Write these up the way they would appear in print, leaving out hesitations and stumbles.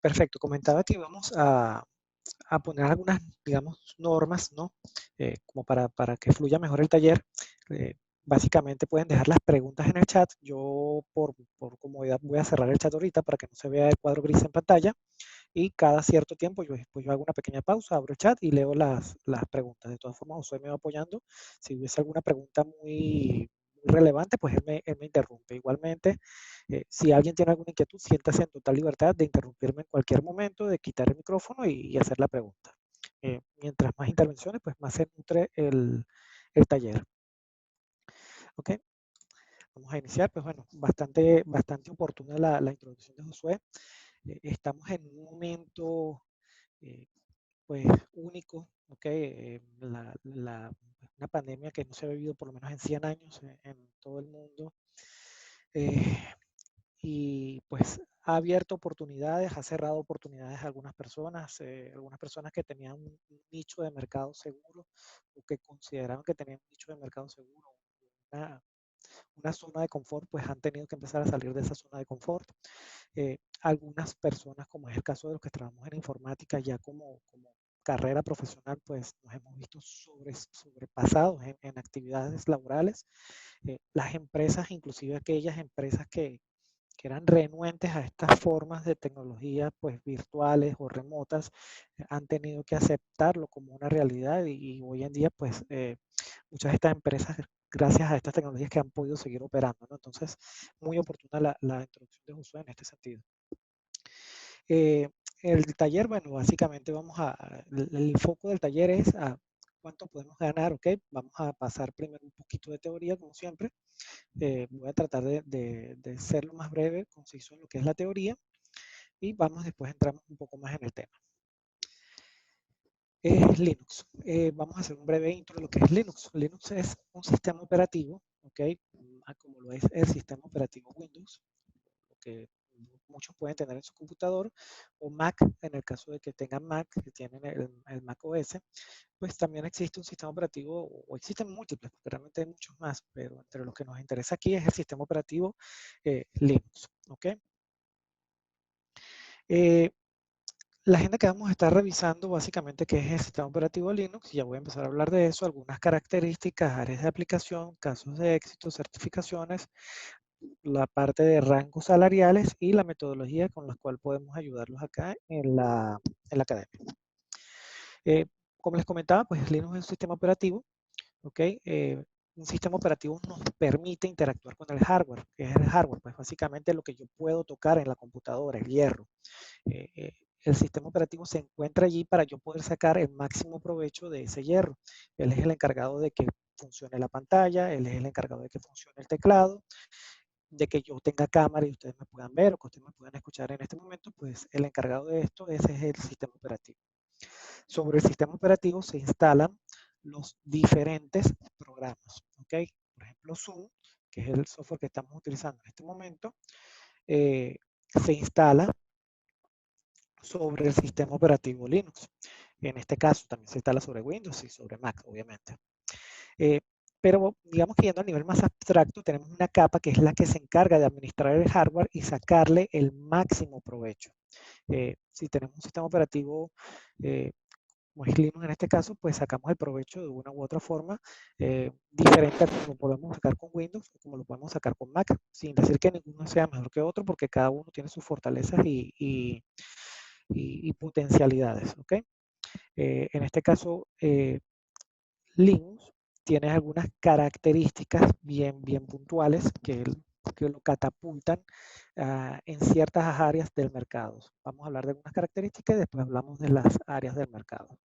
Perfecto, comentaba que íbamos a poner algunas, digamos, normas, ¿no? Como para que fluya mejor el taller. Eh, Básicamente pueden dejar las preguntas en el chat. Yo por comodidad voy a cerrar el chat ahorita para que no se vea el cuadro gris en pantalla. Y cada cierto tiempo yo hago una pequeña pausa, abro el chat y leo las preguntas. De todas formas, Josué me va apoyando. Si hubiese alguna pregunta muy relevante, pues él me interrumpe. Igualmente, si alguien tiene alguna inquietud, siéntase en total libertad de interrumpirme en cualquier momento, de quitar el micrófono y hacer la pregunta. Mientras más intervenciones, pues más se nutre el taller. ¿Ok? Vamos a iniciar. Pues bueno, bastante oportuna la introducción de Josué. Estamos en un momento eh, pues único, ¿ok? Una pandemia que no se ha vivido por lo menos en 100 años en todo el mundo. Eh, y pues ha abierto oportunidades, ha cerrado oportunidades a algunas personas que tenían un nicho de mercado seguro o que consideraban que tenían un nicho de mercado seguro, una, una zona de confort, pues han tenido que empezar a salir de esa zona de confort. Algunas personas, como es el caso de los que trabajamos en informática, ya como carrera profesional, pues nos hemos visto sobrepasados en actividades laborales. Las empresas, inclusive aquellas empresas que eran renuentes a estas formas de tecnología pues virtuales o remotas, han tenido que aceptarlo como una realidad y hoy en día pues muchas de estas empresas gracias a estas tecnologías que han podido seguir operando, ¿no? Entonces, muy oportuna la introducción de Josué en este sentido. Eh, el taller, bueno, básicamente el foco del taller es a cuánto podemos ganar, ¿ok? Vamos a pasar primero un poquito de teoría, como siempre. Voy a tratar de ser lo más breve, conciso en lo que es la teoría y después entramos un poco más en el tema. Linux. Vamos a hacer un breve intro de lo que es Linux. Linux es un sistema operativo, ¿ok? Como lo es el sistema operativo Windows, lo que muchos pueden tener en su computador, o Mac, en el caso de que tengan Mac, que tienen el Mac OS, pues también existe un sistema operativo, o existen múltiples, porque realmente hay muchos más, pero entre los que nos interesa aquí es el sistema operativo Linux, ¿ok? Eh, la agenda que vamos a estar revisando básicamente qué es el sistema operativo Linux, y ya voy a empezar a hablar de eso, algunas características, áreas de aplicación, casos de éxito, certificaciones, la parte de rangos salariales y la metodología con la cual podemos ayudarlos acá en la academia. Eh, como les comentaba, pues Linux es un sistema operativo, ¿ok? Un sistema operativo nos permite interactuar con el hardware. ¿Qué es el hardware? Pues básicamente lo que yo puedo tocar en la computadora, el hierro. El sistema operativo se encuentra allí para yo poder sacar el máximo provecho de ese hierro. Él es el encargado de que funcione la pantalla, él es el encargado de que funcione el teclado, de que yo tenga cámara y ustedes me puedan ver o que ustedes me puedan escuchar en este momento, pues el encargado de esto, ese es el sistema operativo. Sobre el sistema operativo se instalan los diferentes programas, ¿ok? Por ejemplo, Zoom, que es el software que estamos utilizando en este momento, se instala sobre el sistema operativo Linux. En este caso también se instala sobre Windows y sobre Mac, obviamente. Eh, pero digamos que yendo a nivel más abstracto, tenemos una capa que es la que se encarga de administrar el hardware y sacarle el máximo provecho. Si tenemos un sistema operativo como es Linux en este caso, pues sacamos el provecho de una u otra forma diferente a como lo podemos sacar con Windows o como lo podemos sacar con Mac, sin decir que ninguno sea mejor que otro, porque cada uno tiene sus fortalezas y potencialidades, ¿ok? En este caso, Linux tiene algunas características bien puntuales que lo catapultan en ciertas áreas del mercado. Vamos a hablar de algunas características y después hablamos de las áreas del mercado.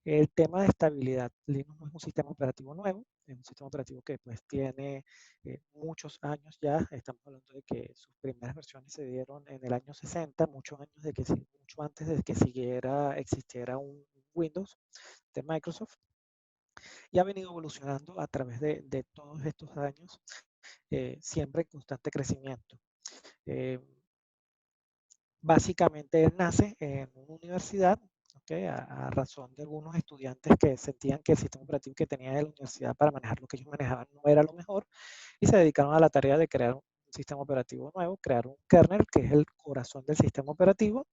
El tema de estabilidad. Linux no es un sistema operativo nuevo, es un sistema operativo que pues tiene muchos años ya. Estamos hablando de que sus primeras versiones se dieron en el año 60, mucho antes de que existiera un Windows de Microsoft, y ha venido evolucionando a través de todos estos años, siempre en constante crecimiento. Eh, Básicamente él nace en una universidad ¿ok? A razón de algunos estudiantes que sentían que el sistema operativo que tenía de la universidad para manejar lo que ellos manejaban no era lo mejor y se dedicaron a la tarea de crear un sistema operativo nuevo, crear un kernel que es el corazón del sistema operativo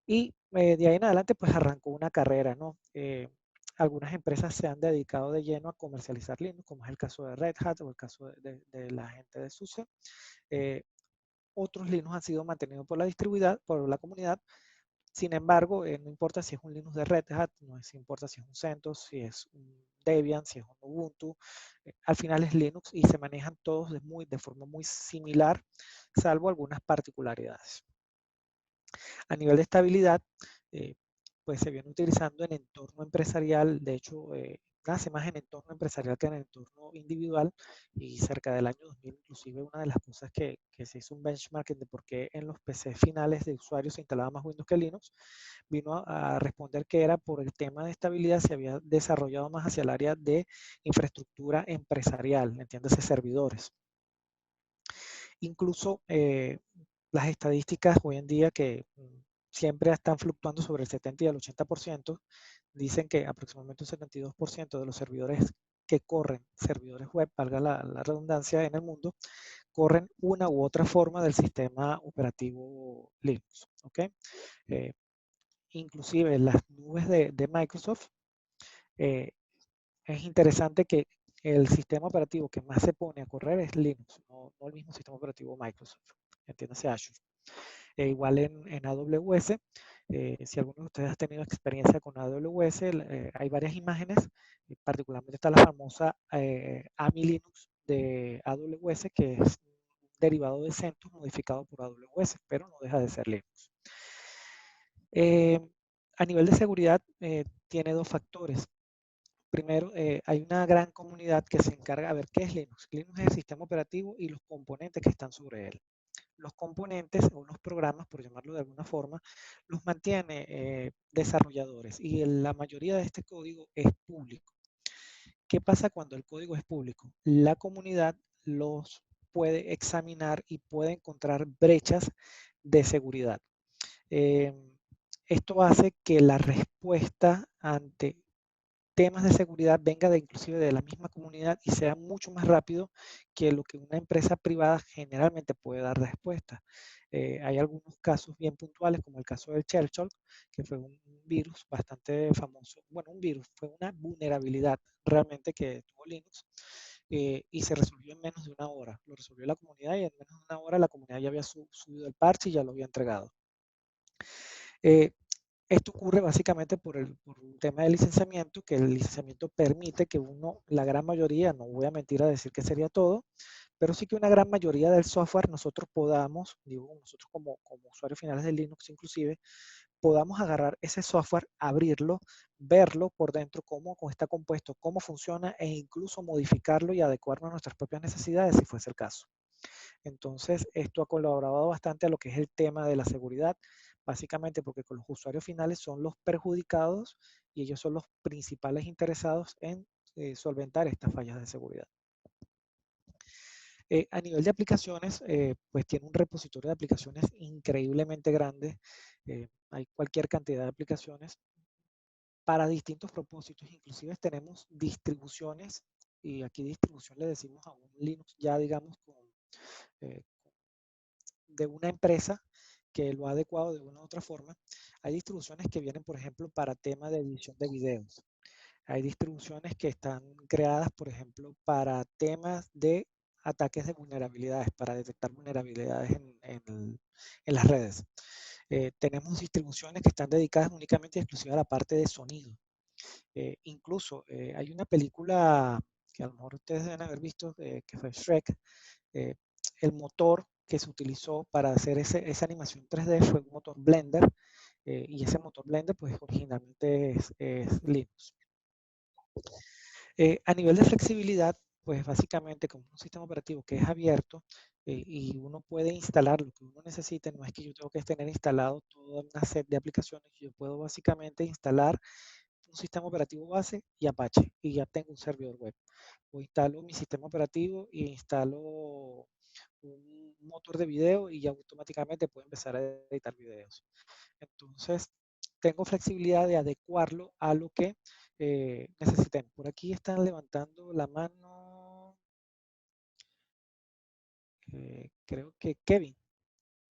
y de ahí en adelante pues arrancó una carrera, ¿no? Algunas empresas se han dedicado de lleno a comercializar Linux, como es el caso de Red Hat o el caso de la gente de SUSE. Eh, Otros Linux han sido mantenidos por la distribuidad, por la comunidad. Sin embargo, no importa si es un Linux de Red Hat, no importa si es un CentOS, si es un Debian, si es un Ubuntu, al final es Linux y se manejan todos de forma muy similar, salvo algunas particularidades. A nivel de estabilidad, eh, pues se viene utilizando en entorno empresarial, de hecho, nace más en entorno empresarial que en entorno individual y cerca del año 2000, inclusive una de las cosas que se hizo un benchmarking de por qué en los PC finales de usuarios se instalaba más Windows que Linux, vino a responder que era por el tema de estabilidad, se había desarrollado más hacia el área de infraestructura empresarial, entiéndase servidores. Incluso las estadísticas hoy en día que siempre están fluctuando sobre el 70 y el 80%, dicen que aproximadamente un 72% de los servidores que corren, servidores web, valga la redundancia en el mundo, corren una u otra forma del sistema operativo Linux. ¿Okay? Eh, Inclusive las nubes de Microsoft, eh, es interesante que el sistema operativo que más se pone a correr es Linux, no el mismo sistema operativo Microsoft, entiéndase Azure. Igual en AWS, si alguno de ustedes ha tenido experiencia con AWS, hay varias imágenes, particularmente está la famosa AMI Linux de AWS, que es un derivado de CentOS modificado por AWS, pero no deja de ser Linux. Eh, a nivel de seguridad, tiene dos factores. Primero, hay una gran comunidad que se encarga de ver qué es Linux. Linux es el sistema operativo y los componentes que están sobre él. Los componentes o los programas, por llamarlo de alguna forma, los mantiene desarrolladores y la mayoría de este código es público. ¿Qué pasa cuando el código es público? La comunidad los puede examinar y puede encontrar brechas de seguridad. Eh, Esto hace que la respuesta ante temas de seguridad venga de inclusive de la misma comunidad y sea mucho más rápido que lo que una empresa privada generalmente puede dar respuesta. Hay algunos casos bien puntuales, como el caso del Shellshock, que fue un virus bastante famoso. Bueno, un virus, fue una vulnerabilidad realmente que tuvo Linux y se resolvió en menos de una hora. Lo resolvió la comunidad y en menos de una hora la comunidad ya había subido el parche y ya lo había entregado. Eh, Esto ocurre básicamente por un tema de licenciamiento, que el licenciamiento permite que uno, la gran mayoría, no voy a mentir a decir que sería todo, pero sí que una gran mayoría del software nosotros podamos, digo, nosotros como usuarios finales de Linux inclusive, podamos agarrar ese software, abrirlo, verlo por dentro, cómo está compuesto, cómo funciona e incluso modificarlo y adecuarlo a nuestras propias necesidades si fuese el caso. Entonces, esto ha colaborado bastante a lo que es el tema de la seguridad, básicamente porque con los usuarios finales son los perjudicados y ellos son los principales interesados en solventar estas fallas de seguridad. A nivel de aplicaciones, pues tiene un repositorio de aplicaciones increíblemente grande. Hay cualquier cantidad de aplicaciones para distintos propósitos. Inclusive tenemos distribuciones, y aquí distribución le decimos a un Linux ya digamos eh, de una empresa que lo ha adecuado de una u otra forma. Hay distribuciones que vienen, por ejemplo, para tema de edición de videos. Hay distribuciones que están creadas, por ejemplo, para temas de ataques de vulnerabilidades, para detectar vulnerabilidades en las redes. Tenemos distribuciones que están dedicadas únicamente y exclusivamente a la parte de sonido. Incluso hay una película que a lo mejor ustedes deben haber visto, que fue Shrek. eh, el motor que se utilizó para hacer esa animación 3D fue un motor Blender, y ese motor Blender pues originalmente es Linux. A nivel de flexibilidad, pues básicamente como un sistema operativo que es abierto y uno puede instalar lo que uno necesite, no es que yo tengo que tener instalado toda una set de aplicaciones, yo puedo básicamente instalar un sistema operativo base y Apache y ya tengo un servidor web. O instalo mi sistema operativo e instalo un motor de video y ya automáticamente puedo empezar a editar videos. Entonces, tengo flexibilidad de adecuarlo a lo que necesitemos. Por aquí están levantando la mano, creo que Kevin.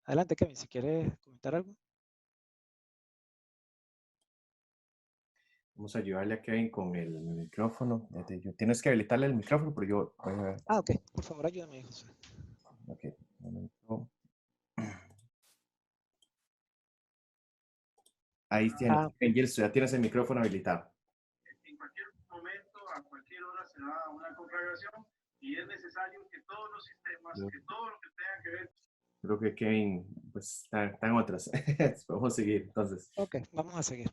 Adelante, Kevin, si quieres comentar algo. Vamos a ayudarle a Kevin con el micrófono. Tienes que habilitarle el micrófono, pero yo voy a ver. Ah, ok, por favor, ayúdame, José. Ok, un momento. Ahí tienes, Ah, Gilson, ya tienes el micrófono habilitado. En cualquier momento, a cualquier hora se da una conflagración y es necesario que todos los sistemas, Yo que todo lo que tenga que ver. creo que Kevin, pues, está en otras. Podemos seguir, entonces. ok, vamos a seguir.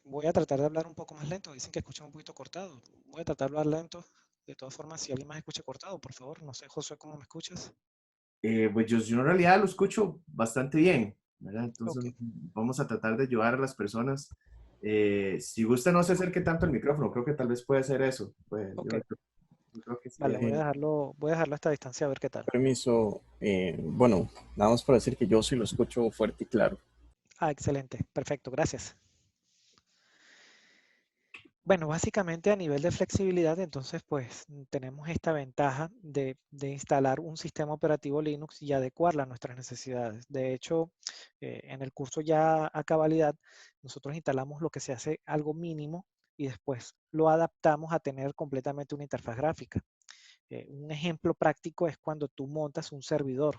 Voy a tratar de hablar un poco más lento. Dicen que escuchan un poquito cortado. Voy a tratar de hablar lento. De todas formas, si alguien más escucha cortado, por favor. No sé, José, ¿cómo me escuchas? Pues yo en realidad lo escucho bastante bien, ¿verdad? Ok, Entonces vamos a tratar de ayudar a las personas. Si gusta, no se acerque tanto al micrófono, creo que tal vez puede ser eso. Pues, ok. yo creo que sí. Vale, voy a dejarlo a esta distancia a ver qué tal. Permiso, bueno, nada más para decir que yo sí lo escucho fuerte y claro. Ah, excelente. Perfecto, gracias. Bueno, básicamente a nivel de flexibilidad, entonces, pues tenemos esta ventaja de instalar un sistema operativo Linux y adecuarla a nuestras necesidades. De hecho, en el curso ya a cabalidad, nosotros instalamos lo que se hace algo mínimo y después lo adaptamos a tener completamente una interfaz gráfica. Un ejemplo práctico es cuando tú montas un servidor.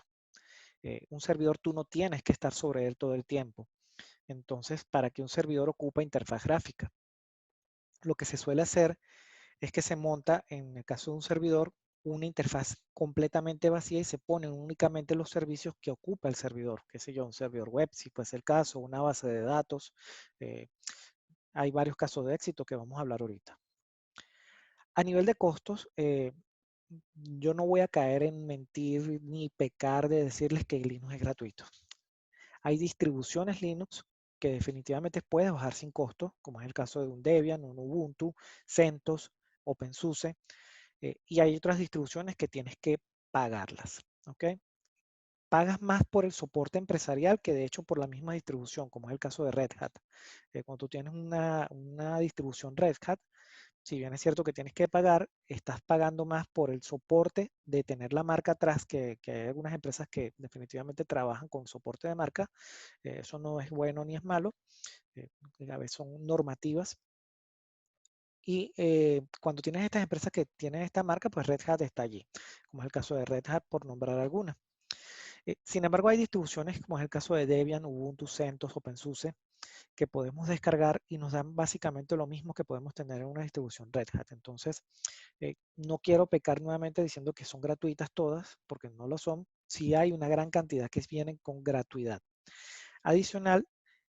Un servidor tú no tienes que estar sobre él todo el tiempo. Entonces, para que un servidor ocupa interfaz gráfica, lo que se suele hacer es que se monta, en el caso de un servidor, una interfaz completamente vacía y se ponen únicamente los servicios que ocupa el servidor, qué sé yo, un servidor web, si fuese el caso, una base de datos. eh, Hay varios casos de éxito que vamos a hablar ahorita. A nivel de costos, yo no voy a caer en mentir ni pecar de decirles que Linux es gratuito. Hay distribuciones Linux que definitivamente puedes bajar sin costo, como es el caso de un Debian, un Ubuntu, CentOS, OpenSUSE, y hay otras distribuciones que tienes que pagarlas, ¿ok? Pagas más por el soporte empresarial que de hecho por la misma distribución, como es el caso de Red Hat. Cuando tú tienes una distribución Red Hat, si bien es cierto que tienes que pagar, estás pagando más por el soporte de tener la marca atrás, que hay algunas empresas que definitivamente trabajan con soporte de marca. Eso no es bueno ni es malo, eh, a veces son normativas. Y cuando tienes estas empresas que tienen esta marca, pues Red Hat está allí, como es el caso de Red Hat, por nombrar alguna. Sin embargo, hay distribuciones, como es el caso de Debian, Ubuntu, CentOS, OpenSUSE, que podemos descargar y nos dan básicamente lo mismo que podemos tener en una distribución Red Hat. Entonces, no quiero pecar nuevamente diciendo que son gratuitas todas, porque no lo son. Sí hay una gran cantidad que vienen con gratuidad. Adicional,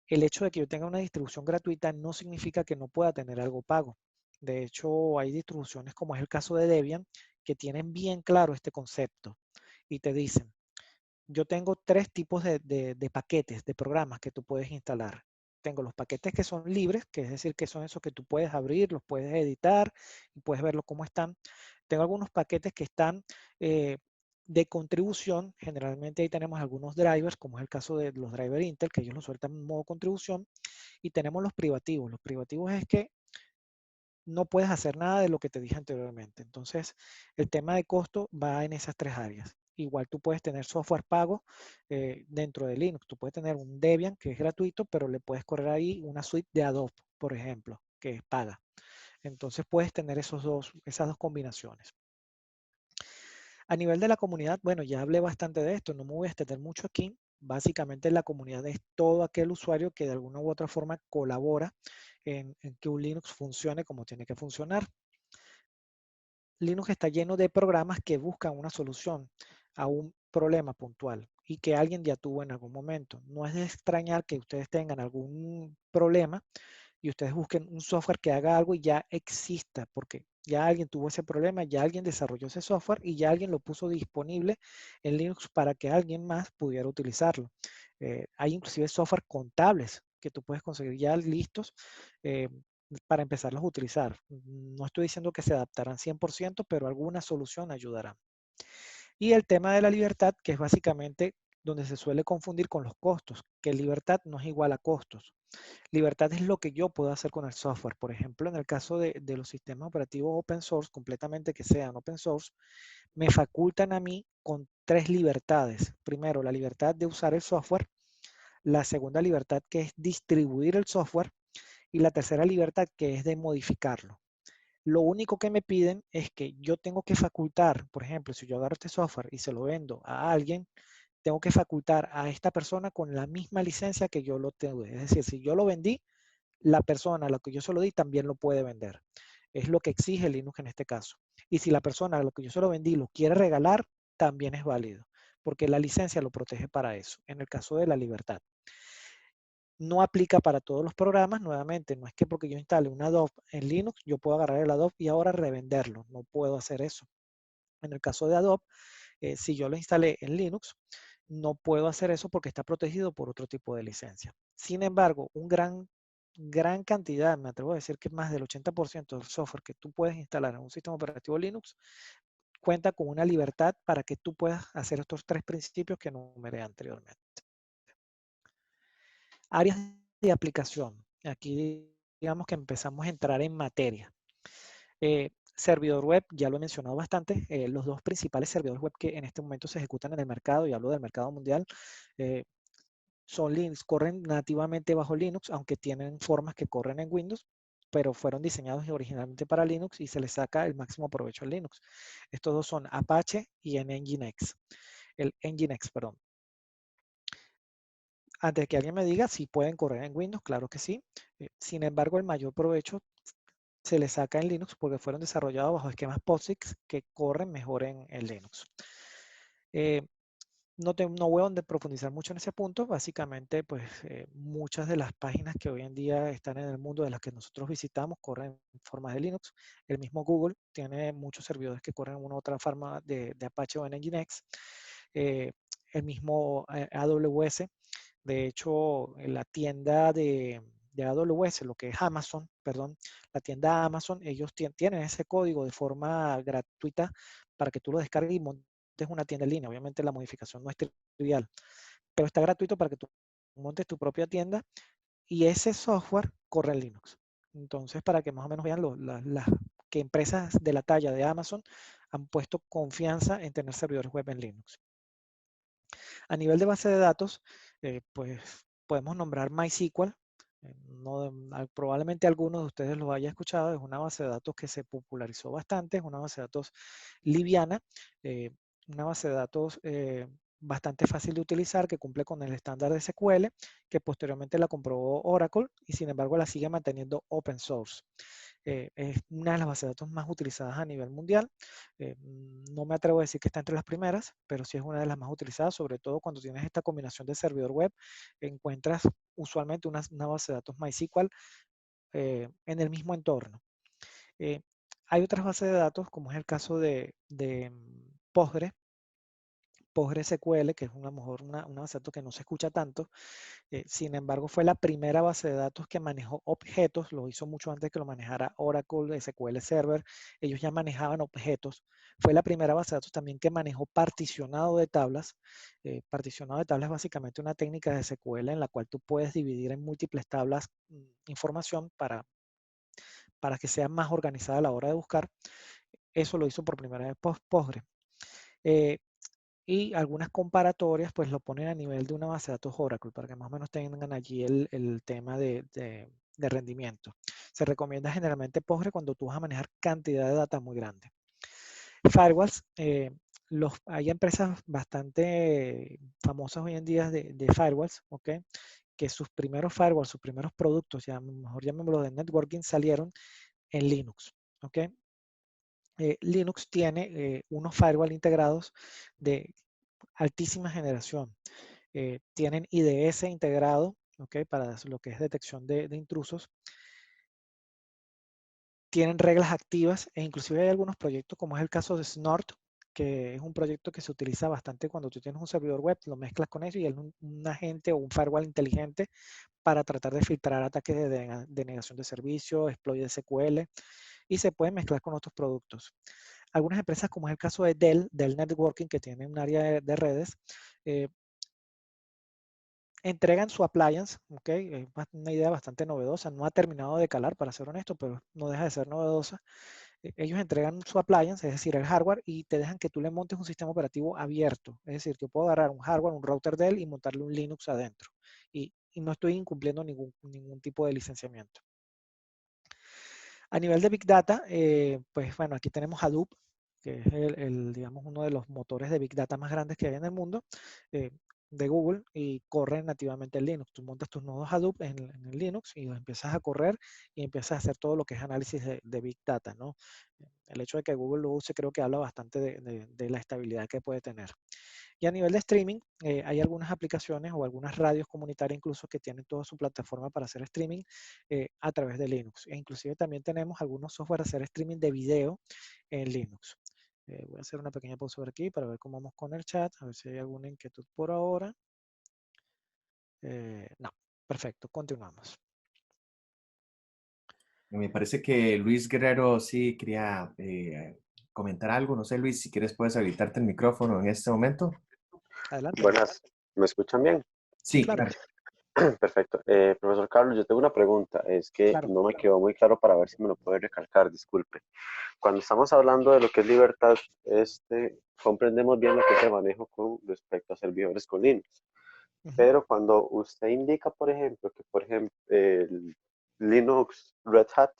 el hecho de que yo tenga una distribución gratuita no significa que no pueda tener algo pago. De hecho, hay distribuciones como es el caso de Debian que tienen bien claro este concepto y te dicen, yo tengo tres tipos de paquetes, de programas que tú puedes instalar. Tengo los paquetes que son libres, que es decir, que son esos que tú puedes abrir, los puedes editar y puedes verlos cómo están. Tengo algunos paquetes que están de contribución. Generalmente ahí tenemos algunos drivers, como es el caso de los drivers Intel, que ellos los sueltan en modo contribución. Y tenemos los privativos. Los privativos es que no puedes hacer nada de lo que te dije anteriormente. Entonces, el tema de costo va en esas tres áreas. Igual tú puedes tener software pago dentro de Linux. Tú puedes tener un Debian que es gratuito, pero le puedes correr ahí una suite de Adobe, por ejemplo, que es paga. Entonces puedes tener esas dos combinaciones. A nivel de la comunidad, bueno, ya hablé bastante de esto, no me voy a extender mucho aquí. Básicamente la comunidad es todo aquel usuario que de alguna u otra forma colabora en que un Linux funcione como tiene que funcionar. Linux está lleno de programas que buscan una solución a un problema puntual y que alguien ya tuvo en algún momento. No es de extrañar que ustedes tengan algún problema y ustedes busquen un software que haga algo y ya exista, porque ya alguien tuvo ese problema, ya alguien desarrolló ese software y ya alguien lo puso disponible en Linux para que alguien más pudiera utilizarlo. Hay inclusive software contables que tú puedes conseguir ya listos eh, para empezarlos a utilizar. No estoy diciendo que se adaptarán 100%, pero alguna solución ayudará. Y el tema de la libertad, que es básicamente donde se suele confundir con los costos, que libertad no es igual a costos. Libertad es lo que yo puedo hacer con el software. Por ejemplo, en el caso de los sistemas operativos open source, completamente que sean open source, me facultan a mí con 3 libertades. Primero, la libertad de usar el software. La segunda libertad, que es distribuir el software. Y la tercera libertad, que es de modificarlo. Lo único que me piden es que yo tengo que facultar, por ejemplo, si yo agarro este software y se lo vendo a alguien, tengo que facultar a esta persona con la misma licencia que yo lo tengo. Es decir, si yo lo vendí, la persona a la que yo se lo di también lo puede vender. Es lo que exige Linux en este caso. Y si la persona a la que yo se lo vendí lo quiere regalar, también es válido, porque la licencia lo protege para eso, en el caso de la libertad. No aplica para todos los programas, nuevamente, no es que porque yo instale un Adobe en Linux, yo puedo agarrar el Adobe y ahora revenderlo. No puedo hacer eso. En el caso de Adobe, si yo lo instalé en Linux, no puedo hacer eso porque está protegido por otro tipo de licencia. Sin embargo, gran cantidad, me atrevo a decir que más del 80% del software que tú puedes instalar en un sistema operativo Linux cuenta con una libertad para que tú puedas hacer estos 3 principios que enumeré anteriormente. Áreas de aplicación. Aquí digamos que empezamos a entrar en materia. Servidor web, ya lo he mencionado bastante, los 2 principales servidores web que en este momento se ejecutan en el mercado, y hablo del mercado mundial, son Linux, corren nativamente bajo Linux, aunque tienen formas que corren en Windows, pero fueron diseñados originalmente para Linux y se les saca el máximo provecho a Linux. Estos 2 son Apache y Nginx. El Nginx, perdón. Antes de que alguien me diga si pueden correr en Windows, claro que sí. Sin embargo, el mayor provecho se le saca en Linux porque fueron desarrollados bajo esquemas POSIX que corren mejor en Linux. No voy a profundizar mucho en ese punto. Básicamente, pues muchas de las páginas que hoy en día están en el mundo de las que nosotros visitamos corren en forma de Linux. El mismo Google tiene muchos servidores que corren en una u otra forma de Apache o en Nginx. El mismo AWS. De hecho, en la tienda de AWS, lo que es Amazon, perdón, la tienda Amazon, ellos tienen ese código de forma gratuita para que tú lo descargues y montes una tienda en línea. Obviamente la modificación no es trivial, pero está gratuito para que tú montes tu propia tienda y ese software corre en Linux. Entonces, para que más o menos vean las que empresas de la talla de Amazon han puesto confianza en tener servidores web en Linux. A nivel de base de datos, pues podemos nombrar MySQL. Probablemente algunos de ustedes lo haya escuchado. Es una base de datos que se popularizó bastante. Es una base de datos liviana, una base de datos bastante fácil de utilizar, que cumple con el estándar de SQL, que posteriormente la comprobó Oracle y sin embargo la sigue manteniendo open source. Es una de las bases de datos más utilizadas a nivel mundial. No me atrevo a decir que está entre las primeras, pero sí es una de las más utilizadas, sobre todo cuando tienes esta combinación de servidor web, encuentras usualmente una base de datos MySQL en el mismo entorno. Hay otras bases de datos, como es el caso de PostgreSQL, que es a lo mejor una base de datos que no se escucha tanto. Sin embargo, fue la primera base de datos que manejó objetos, lo hizo mucho antes que lo manejara Oracle, SQL Server, ellos ya manejaban objetos. Fue la primera base de datos también que manejó particionado de tablas. Particionado de tablas es básicamente una técnica de SQL en la cual tú puedes dividir en múltiples tablas información para que sea más organizada a la hora de buscar. Eso lo hizo por primera vez Postgre. Y algunas comparatorias pues lo ponen a nivel de una base de datos Oracle para que más o menos tengan allí el tema de rendimiento. Se recomienda generalmente Postgre cuando tú vas a manejar cantidad de data muy grande. Firewalls, hay empresas bastante famosas hoy en día de firewalls, ¿ok? Que sus primeros firewalls, sus primeros productos, ya mejor llamémoslo de networking, salieron en Linux, ¿ok? Linux tiene unos firewall integrados de altísima generación. Tienen IDS integrado, ¿okay? Para lo que es detección de intrusos. Tienen reglas activas e inclusive hay algunos proyectos como es el caso de Snort, que es un proyecto que se utiliza bastante cuando tú tienes un servidor web, lo mezclas con eso y es un agente o un firewall inteligente para tratar de filtrar ataques de denegación de servicio, exploit de SQL y se puede mezclar con otros productos. Algunas empresas, como es el caso de Dell Networking, que tiene un área de redes, entregan su appliance, ¿ok? Es una idea bastante novedosa, no ha terminado de calar, para ser honesto, pero no deja de ser novedosa. Ellos entregan su appliance, es decir, el hardware, y te dejan que tú le montes un sistema operativo abierto. Es decir, yo puedo agarrar un hardware, un router Dell y montarle un Linux adentro. Y no estoy incumpliendo ningún tipo de licenciamiento. A nivel de Big Data, pues bueno, aquí tenemos Hadoop, que es digamos, uno de los motores de Big Data más grandes que hay en el mundo, de Google, y corre nativamente en Linux. Tú montas tus nodos Hadoop en el Linux y los empiezas a correr y empiezas a hacer todo lo que es análisis de Big Data, ¿no? El hecho de que Google lo use creo que habla bastante de la estabilidad que puede tener. Y a nivel de streaming, hay algunas aplicaciones o algunas radios comunitarias incluso que tienen toda su plataforma para hacer streaming a través de Linux. E inclusive también tenemos algunos software para hacer streaming de video en Linux. Voy a hacer una pequeña pausa por aquí para ver cómo vamos con el chat, a ver si hay alguna inquietud por ahora. No, perfecto, continuamos. Me parece que Luis Guerrero sí quería comentar algo. No sé, Luis, si quieres puedes habilitarte el micrófono en este momento. Adelante. Buenas, ¿me escuchan bien? Sí, Claro, claro. Perfecto. Profesor Carlos, yo tengo una pregunta. Es que claro. no me quedó muy claro para ver si me lo puede recalcar, disculpe. Cuando estamos hablando de lo que es libertad, comprendemos bien lo que es el manejo con respecto a servidores con Linux. Ujú. Pero cuando usted indica, por ejemplo, que por ejemplo el Linux Red Hat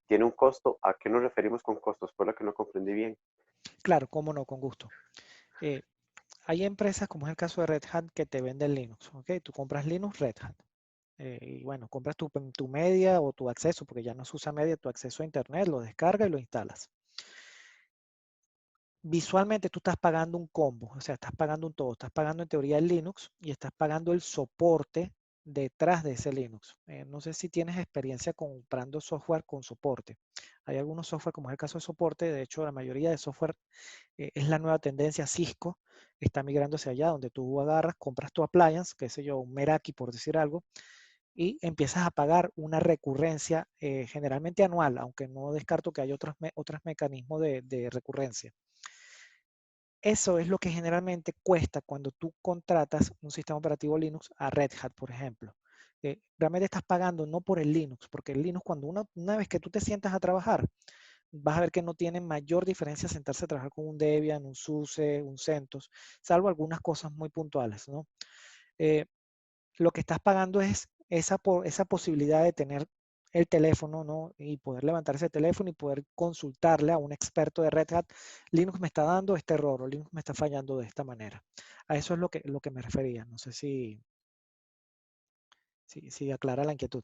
tiene un costo, ¿a qué nos referimos con costos? Fue lo que no comprendí bien. Claro, cómo no, con gusto. Eh, Hay empresas, como es el caso de Red Hat, que te venden Linux, ¿ok? Tú compras Linux Red Hat. Y bueno, compras tu media o tu acceso, porque ya no se usa media, tu acceso a internet, lo descargas y lo instalas. Visualmente tú estás pagando un combo, o sea, estás pagando un todo, estás pagando en teoría el Linux y estás pagando el soporte detrás de ese Linux. No sé si tienes experiencia comprando software con soporte. Hay algunos software, como es el caso de soporte, de hecho la mayoría de software es la nueva tendencia. Cisco está migrando hacia allá, donde tú agarras, compras tu appliance, qué sé yo, un Meraki por decir algo, y empiezas a pagar una recurrencia generalmente anual, aunque no descarto que hay otros mecanismos de recurrencia. Eso es lo que generalmente cuesta cuando tú contratas un sistema operativo Linux a Red Hat, por ejemplo. Realmente estás pagando no por el Linux, porque el Linux cuando una vez que tú te sientas a trabajar, vas a ver que no tiene mayor diferencia sentarse a trabajar con un Debian, un SUSE, un CentOS, salvo algunas cosas muy puntuales, ¿no? Eh, lo que estás pagando es esa posibilidad de tener el teléfono, ¿no? Y poder levantar ese teléfono y poder consultarle a un experto de Red Hat, Linux me está dando este error o Linux me está fallando de esta manera. A eso es lo que me refería. No sé si aclara la inquietud.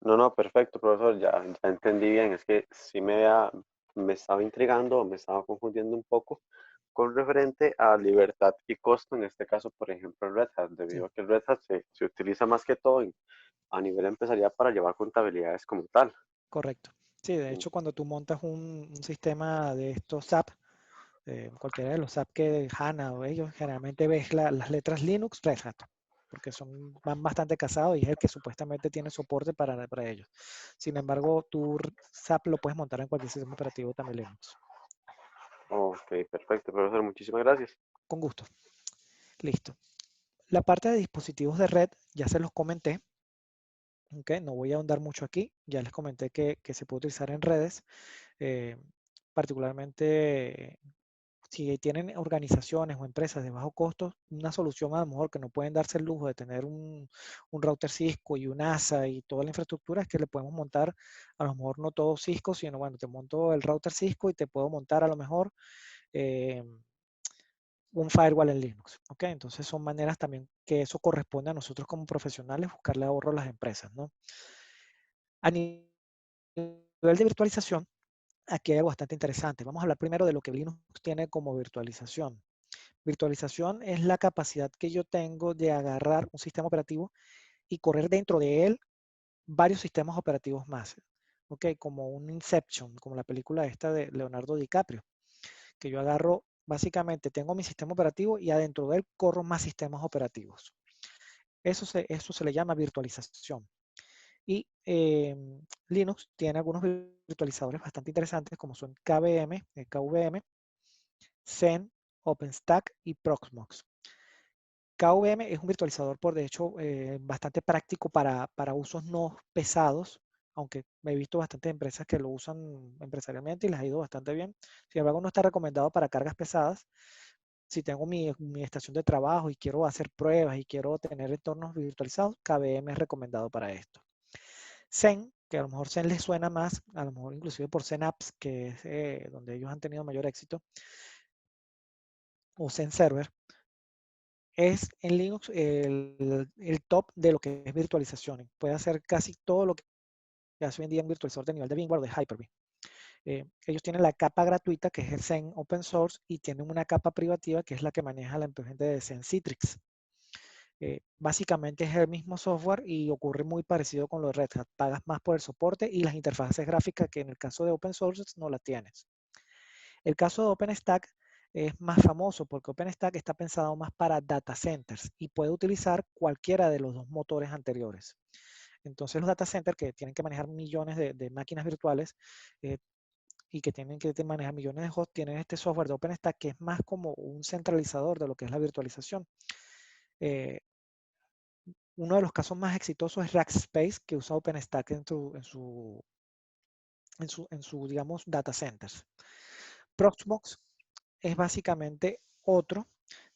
No, no, perfecto, profesor, ya entendí bien. Es que sí me estaba intrigando, me estaba confundiendo un poco con referente a libertad y costo, en este caso, por ejemplo, el Red Hat, Sí, debido a que el Red Hat se utiliza más que todo a nivel empresarial para llevar contabilidades como tal. correcto. Sí, de Mm. hecho, cuando tú montas un sistema de estos SAP, cualquiera de los SAP que HANA o ellos, generalmente ves las letras Linux, Red Hat, porque van bastante casados y es el que supuestamente tiene soporte para ellos. Sin embargo, tu SAP lo puedes montar en cualquier sistema operativo también Linux. Ok, perfecto, profesor, muchísimas gracias. Con gusto. Listo. La parte de dispositivos de red ya se los comenté. Okay, no voy a ahondar mucho aquí. Ya les comenté que se puede utilizar en redes, eh, particularmente si tienen organizaciones o empresas de bajo costo, una solución a lo mejor que no pueden darse el lujo de tener un router Cisco y un ASA y toda la infraestructura, es que le podemos montar, a lo mejor no todo Cisco, sino bueno, te monto el router Cisco y te puedo montar a lo mejor eh, un firewall en Linux. ¿Ok? Entonces son maneras también que eso corresponde a nosotros como profesionales buscarle ahorro a las empresas, ¿no? A nivel de virtualización, aquí hay algo bastante interesante. Vamos a hablar primero de lo que Linux tiene como virtualización. Virtualización es la capacidad que yo tengo de agarrar un sistema operativo y correr dentro de él varios sistemas operativos más. ¿Ok? Como un Inception, como la película esta de Leonardo DiCaprio, que yo agarro, básicamente tengo mi sistema operativo y adentro de él corro más sistemas operativos. Eso se le llama virtualización. Y Linux tiene algunos virtualizadores bastante interesantes como son KVM, KVM, Xen, OpenStack y Proxmox. KVM es un virtualizador, por de hecho, bastante práctico para usos no pesados, aunque he visto bastantes empresas que lo usan empresarialmente y les ha ido bastante bien. Sin embargo, no está recomendado para cargas pesadas. Si tengo mi estación de trabajo y quiero hacer pruebas y quiero tener entornos virtualizados, KVM es recomendado para esto. Zen, que a lo mejor Zen les suena más, a lo mejor inclusive por Zen Apps, que es donde ellos han tenido mayor éxito, o Zen Server, es en Linux el top de lo que es virtualización. Puede hacer casi todo lo que hace hoy en día un virtualizador de nivel de VMware o de Hyper-V. Ellos tienen la capa gratuita, que es el Zen Open Source, y tienen una capa privativa, que es la que maneja la gente de Zen Citrix. Básicamente es el mismo software y ocurre muy parecido con lo de Red Hat. Pagas más por el soporte y las interfaces gráficas que en el caso de Open Source no las tienes. El caso de OpenStack es más famoso porque OpenStack está pensado más para data centers y puede utilizar cualquiera de los dos motores anteriores. Entonces los data centers que tienen que manejar millones de máquinas virtuales y que tienen que manejar millones de hosts, tienen este software de OpenStack que es más como un centralizador de lo que es la virtualización. Uno de los casos más exitosos es Rackspace, que usa OpenStack en su digamos, data centers. Proxmox es básicamente otro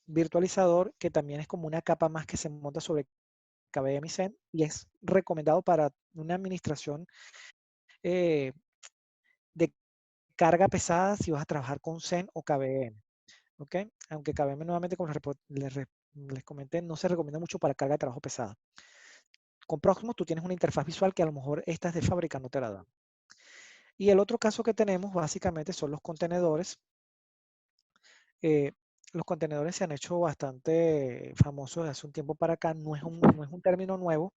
virtualizador que también es como una capa más que se monta sobre KVM y Zen y es recomendado para una administración de carga pesada si vas a trabajar con Zen o KVM. ¿Ok? Aunque KVM nuevamente, como les comenté, no se recomienda mucho para carga de trabajo pesada. Con Proxmox tú tienes una interfaz visual que a lo mejor estas de fábrica no te la dan. Y el otro caso que tenemos básicamente son los contenedores. Los contenedores se han hecho bastante famosos desde hace un tiempo para acá. No es un término nuevo,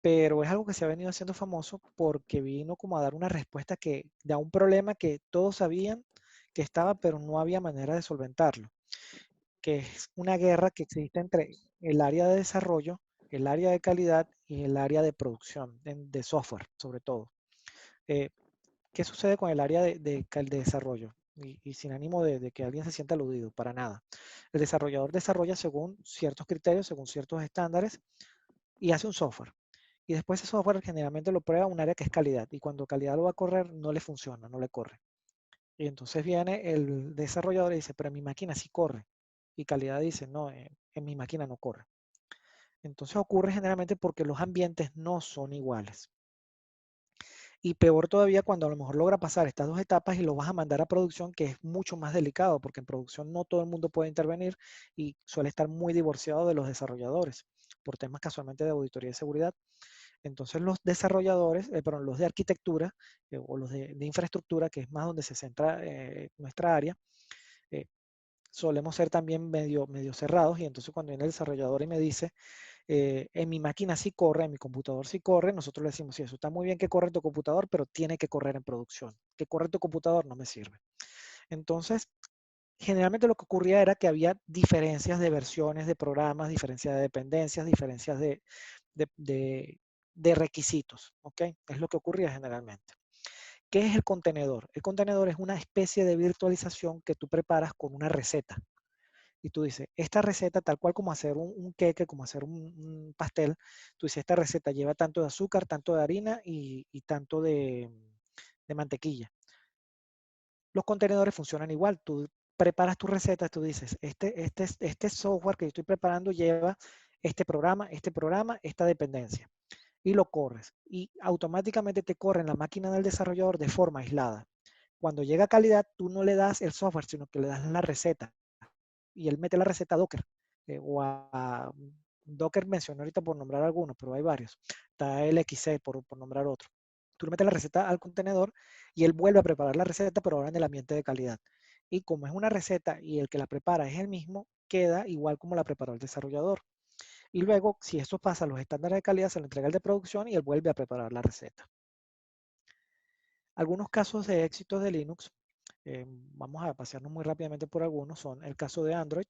pero es algo que se ha venido haciendo famoso porque vino como a dar una respuesta que da un problema que todos sabían que estaba, pero no había manera de solventarlo, que es una guerra que existe entre el área de desarrollo, el área de calidad y el área de producción, de software sobre todo. ¿Qué sucede con el área de desarrollo? Y sin ánimo de que alguien se sienta aludido, para nada. El desarrollador desarrolla según ciertos criterios, según ciertos estándares y hace un software. Y después ese software generalmente lo prueba un área que es calidad. Y cuando calidad lo va a correr, no le funciona, no le corre. Y entonces viene el desarrollador y dice, pero en mi máquina sí corre. Y calidad dice, no, en mi máquina no corre. Entonces ocurre generalmente porque los ambientes no son iguales. Y peor todavía cuando a lo mejor logra pasar estas dos etapas y lo vas a mandar a producción, que es mucho más delicado, porque en producción no todo el mundo puede intervenir y suele estar muy divorciado de los desarrolladores, por temas casualmente de auditoría de seguridad. Entonces los desarrolladores, perdón, los de arquitectura o los de infraestructura, que es más donde se centra nuestra área, solemos ser también medio cerrados y entonces cuando viene el desarrollador y me dice, en mi máquina sí corre, en mi computador sí corre, nosotros le decimos, sí, eso está muy bien que corre en tu computador, pero tiene que correr en producción. Que corre en tu computador no me sirve. Entonces, generalmente lo que ocurría era que había diferencias de versiones de programas, diferencias de dependencias, diferencias de requisitos, ¿ok? Es lo que ocurría generalmente. ¿Qué es el contenedor? El contenedor es una especie de virtualización que tú preparas con una receta. Y tú dices, esta receta, tal cual como hacer un queque, como hacer un pastel, tú dices, esta receta lleva tanto de azúcar, tanto de harina y tanto de mantequilla. Los contenedores funcionan igual. Tú preparas tu receta, tú dices, este software que yo estoy preparando lleva este programa, esta dependencia. Y lo corres. Y automáticamente te corre en la máquina del desarrollador de forma aislada. Cuando llega a calidad, tú no le das el software, sino que le das la receta. Y él mete la receta a Docker. O a Docker mencioné ahorita por nombrar algunos, pero hay varios. Está el XC por nombrar otro. Tú le metes la receta al contenedor y él vuelve a preparar la receta, pero ahora en el ambiente de calidad. Y como es una receta y el que la prepara es el mismo, queda igual como la preparó el desarrollador. Y luego, si esto pasa a los estándares de calidad, se lo entrega el de producción y él vuelve a preparar la receta. Algunos casos de éxitos de Linux, vamos a pasearnos muy rápidamente por algunos, son el caso de Android.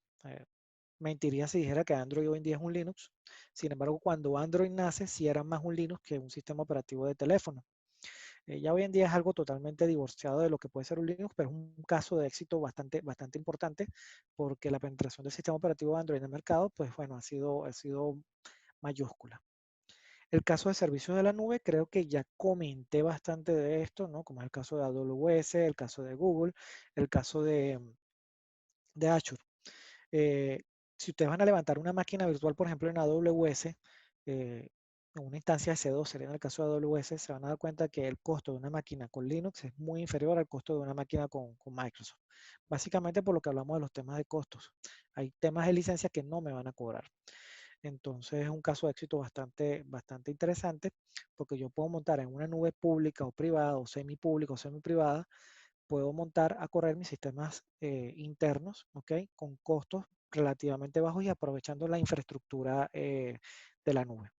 Mentiría si dijera que Android hoy en día es un Linux. Sin embargo, cuando Android nace, sí era más un Linux que un sistema operativo de teléfono. Ya hoy en día es algo totalmente divorciado de lo que puede ser un Linux, pero es un caso de éxito bastante importante porque la penetración del sistema operativo de Android en el mercado, pues bueno, ha sido mayúscula. El caso de servicios de la nube, creo que ya comenté bastante de esto, ¿no? Como es el caso de AWS, el caso de Google, el caso de Azure. Eh, si ustedes van a levantar una máquina virtual, por ejemplo, en AWS, en una instancia de C2, sería en el caso de AWS, se van a dar cuenta que el costo de una máquina con Linux es muy inferior al costo de una máquina con Microsoft. Básicamente por lo que hablamos de los temas de costos. Hay temas de licencia que no me van a cobrar. Entonces es un caso de éxito bastante interesante porque yo puedo montar en una nube pública o privada o semipública o semiprivada, puedo montar a correr mis sistemas internos, ¿ok? Con costos relativamente bajos y aprovechando la infraestructura de la nube.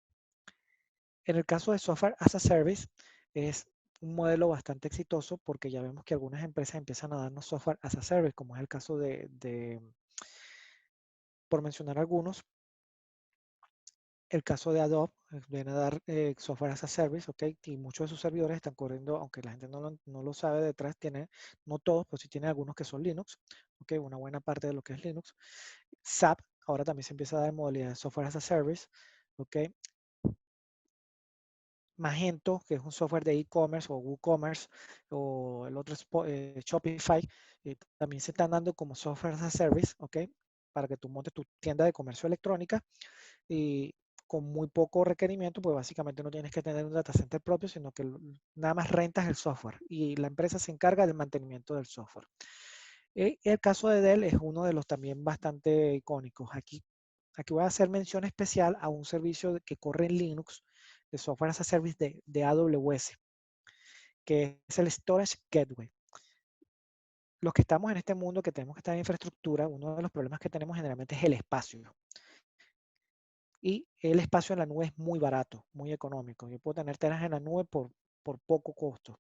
En el caso de Software as a Service, es un modelo bastante exitoso porque ya vemos que algunas empresas empiezan a darnos Software as a Service, como es el caso por mencionar algunos, el caso de Adobe, viene a dar software as a service, ¿ok? Y muchos de sus servidores están corriendo, aunque la gente no lo sabe detrás, tiene, no todos, pero sí tiene algunos que son Linux, ¿ok? Una buena parte de lo que es Linux. SAP, ahora también se empieza a dar en modalidad de software as a service, ¿ok? Magento, que es un software de e-commerce o WooCommerce, o el otro es Shopify, también se están dando como software as a service, ¿ok? Para que tú montes tu tienda de comercio electrónica y con muy poco requerimiento, pues básicamente no tienes que tener un data center propio, sino que nada más rentas el software y la empresa se encarga del mantenimiento del software. El caso de Dell es uno de los también bastante icónicos. Aquí voy a hacer mención especial a un servicio que corre en Linux, de software as a service de AWS, que es el Storage Gateway. Los que estamos en este mundo, que tenemos que estar en infraestructura, uno de los problemas que tenemos generalmente es el espacio. Y el espacio en la nube es muy barato, muy económico. Yo puedo tener teras en la nube por poco costo.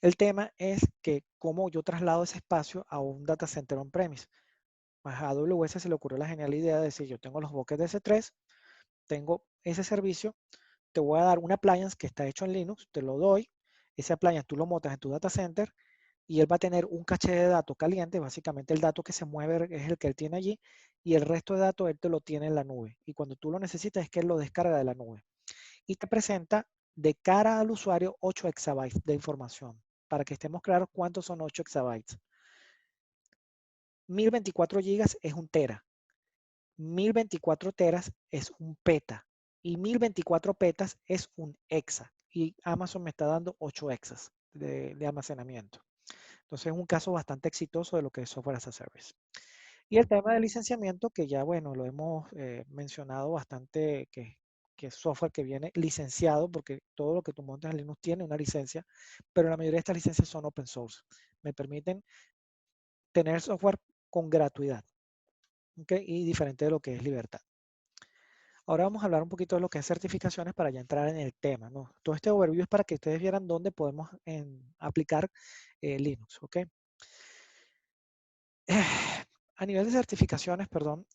El tema es que cómo yo traslado ese espacio a un data center on-premise. A AWS se le ocurrió la genial idea de decir, yo tengo los buckets de S3, tengo ese servicio, te voy a dar un appliance que está hecho en Linux, te lo doy, ese appliance tú lo montas en tu data center y él va a tener un caché de datos caliente, básicamente el dato que se mueve es el que él tiene allí y el resto de datos él te lo tiene en la nube. Y cuando tú lo necesitas es que él lo descarga de la nube y te presenta de cara al usuario 8 exabytes de información. Para que estemos claros cuántos son 8 exabytes. 1024 gigas es un tera. 1024 teras es un peta. Y 1024 petas es un exa. Y Amazon me está dando 8 exas de almacenamiento. Entonces es un caso bastante exitoso de lo que es Software as a Service. Y el tema de licenciamiento, que ya, bueno, lo hemos mencionado bastante, que es software que viene licenciado, porque todo lo que tú montas en Linux tiene una licencia, pero la mayoría de estas licencias son open source. Me permiten tener software con gratuidad, ¿okay? Y diferente de lo que es libertad. Ahora vamos a hablar un poquito de lo que es certificaciones para ya entrar en el tema, ¿no? Todo este overview es para que ustedes vieran dónde podemos aplicar Linux, ¿ok? A nivel de certificaciones, perdón,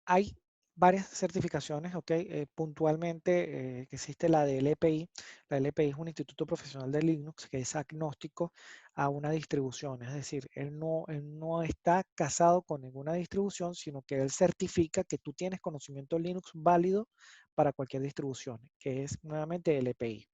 hay varias certificaciones, ¿ok? Puntualmente existe la de LPI. La LPI es un instituto profesional de Linux que es agnóstico a una distribución. Es decir, él no está casado con ninguna distribución, sino que él certifica que tú tienes conocimiento Linux válido para cualquier distribución, que es nuevamente LPI.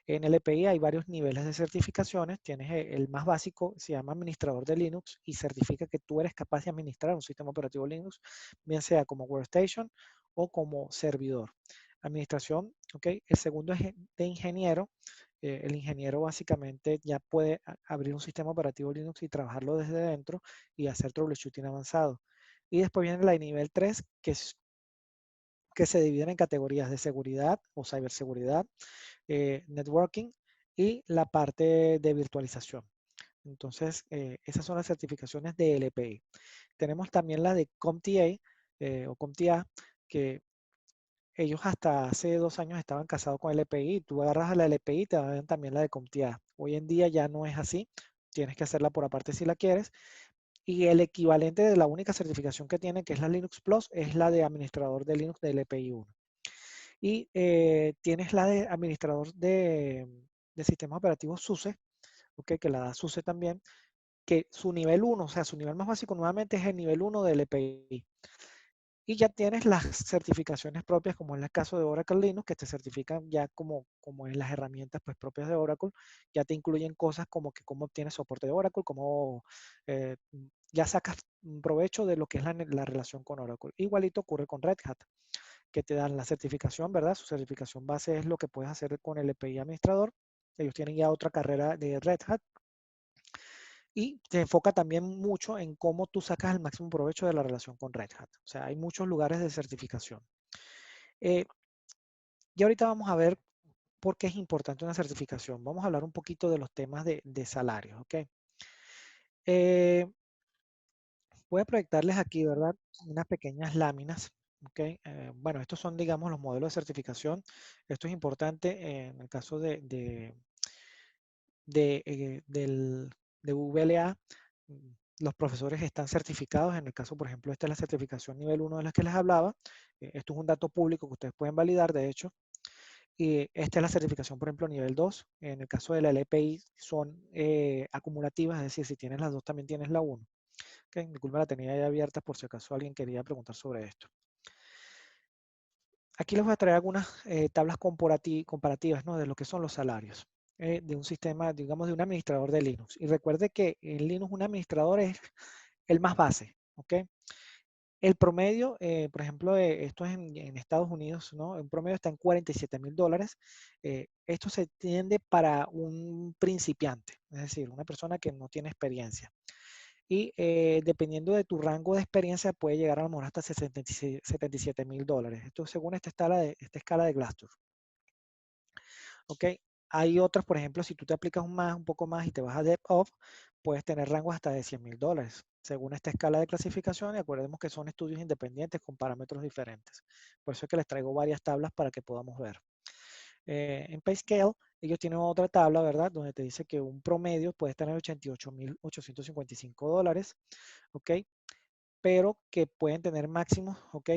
En LPI hay varios niveles de certificaciones. Tienes el más básico, se llama administrador de Linux y certifica que tú eres capaz de administrar un sistema operativo Linux, bien sea como workstation o como servidor. Administración, ¿ok? El segundo es de ingeniero. El ingeniero básicamente ya puede abrir un sistema operativo Linux y trabajarlo desde dentro y hacer troubleshooting avanzado. Y después viene la de nivel 3, que se dividen en categorías de seguridad o ciberseguridad, networking y la parte de virtualización. Entonces, esas son las certificaciones de LPI. Tenemos también la de CompTIA o CompTIA, que ellos hasta hace 2 años estaban casados con LPI. Tú agarras a la LPI y te dan también la de CompTIA. Hoy en día ya no es así. Tienes que hacerla por aparte si la quieres. Y el equivalente de la única certificación que tiene, que es la Linux Plus, es la de administrador de Linux de LPI 1. Y tienes la de administrador de sistemas operativos SUSE, ¿ok? Que la da SUSE también, que su nivel 1, o sea, su nivel más básico nuevamente es el nivel 1 del EPI. Y ya tienes las certificaciones propias, como en el caso de Oracle Linux, que te certifican ya como en las herramientas pues, propias de Oracle, ya te incluyen cosas como que cómo obtienes soporte de Oracle, cómo ya sacas provecho de lo que es la relación con Oracle. Igualito ocurre con Red Hat, que te dan la certificación, ¿verdad? Su certificación base es lo que puedes hacer con el EPI administrador. Ellos tienen ya otra carrera de Red Hat y te enfoca también mucho en cómo tú sacas el máximo provecho de la relación con Red Hat. O sea, hay muchos lugares de certificación. Y ahorita vamos a ver por qué es importante una certificación. Vamos a hablar un poquito de los temas de salarios, ¿ok? Voy a proyectarles aquí, ¿verdad? Unas pequeñas láminas, ¿ok? Bueno, estos son, digamos, los modelos de certificación. Esto es importante en el caso de VLA. Los profesores están certificados. En el caso, por ejemplo, esta es la certificación nivel 1 de la que les hablaba. Esto es un dato público que ustedes pueden validar, de hecho. Y esta es la certificación, por ejemplo, nivel 2. En el caso de la LPI son acumulativas, es decir, si tienes las dos, también tienes la 1. Okay, disculpa, la tenía ya abierta por si acaso alguien quería preguntar sobre esto. Aquí les voy a traer algunas tablas comparativas, ¿no? De lo que son los salarios de un sistema, digamos, de un administrador de Linux. Y recuerde que en Linux un administrador es el más base, ¿ok? El promedio, por ejemplo, esto es en Estados Unidos, ¿no? Un promedio está en $47,000. Esto se tiende para un principiante, es decir, una persona que no tiene experiencia. Y dependiendo de tu rango de experiencia, puede llegar a lo mejor hasta $77,000. Esto según esta escala de Glassdoor. ¿Ok? Hay otras, por ejemplo, si tú te aplicas un poco más y te vas a DevOps, puedes tener rangos hasta de $100,000, según esta escala de clasificación. Y acordemos que son estudios independientes con parámetros diferentes. Por eso es que les traigo varias tablas para que podamos ver. En PayScale, ellos tienen otra tabla, ¿verdad? Donde te dice que un promedio puede estar en $88,855, ¿ok? Pero que pueden tener máximos, ¿ok?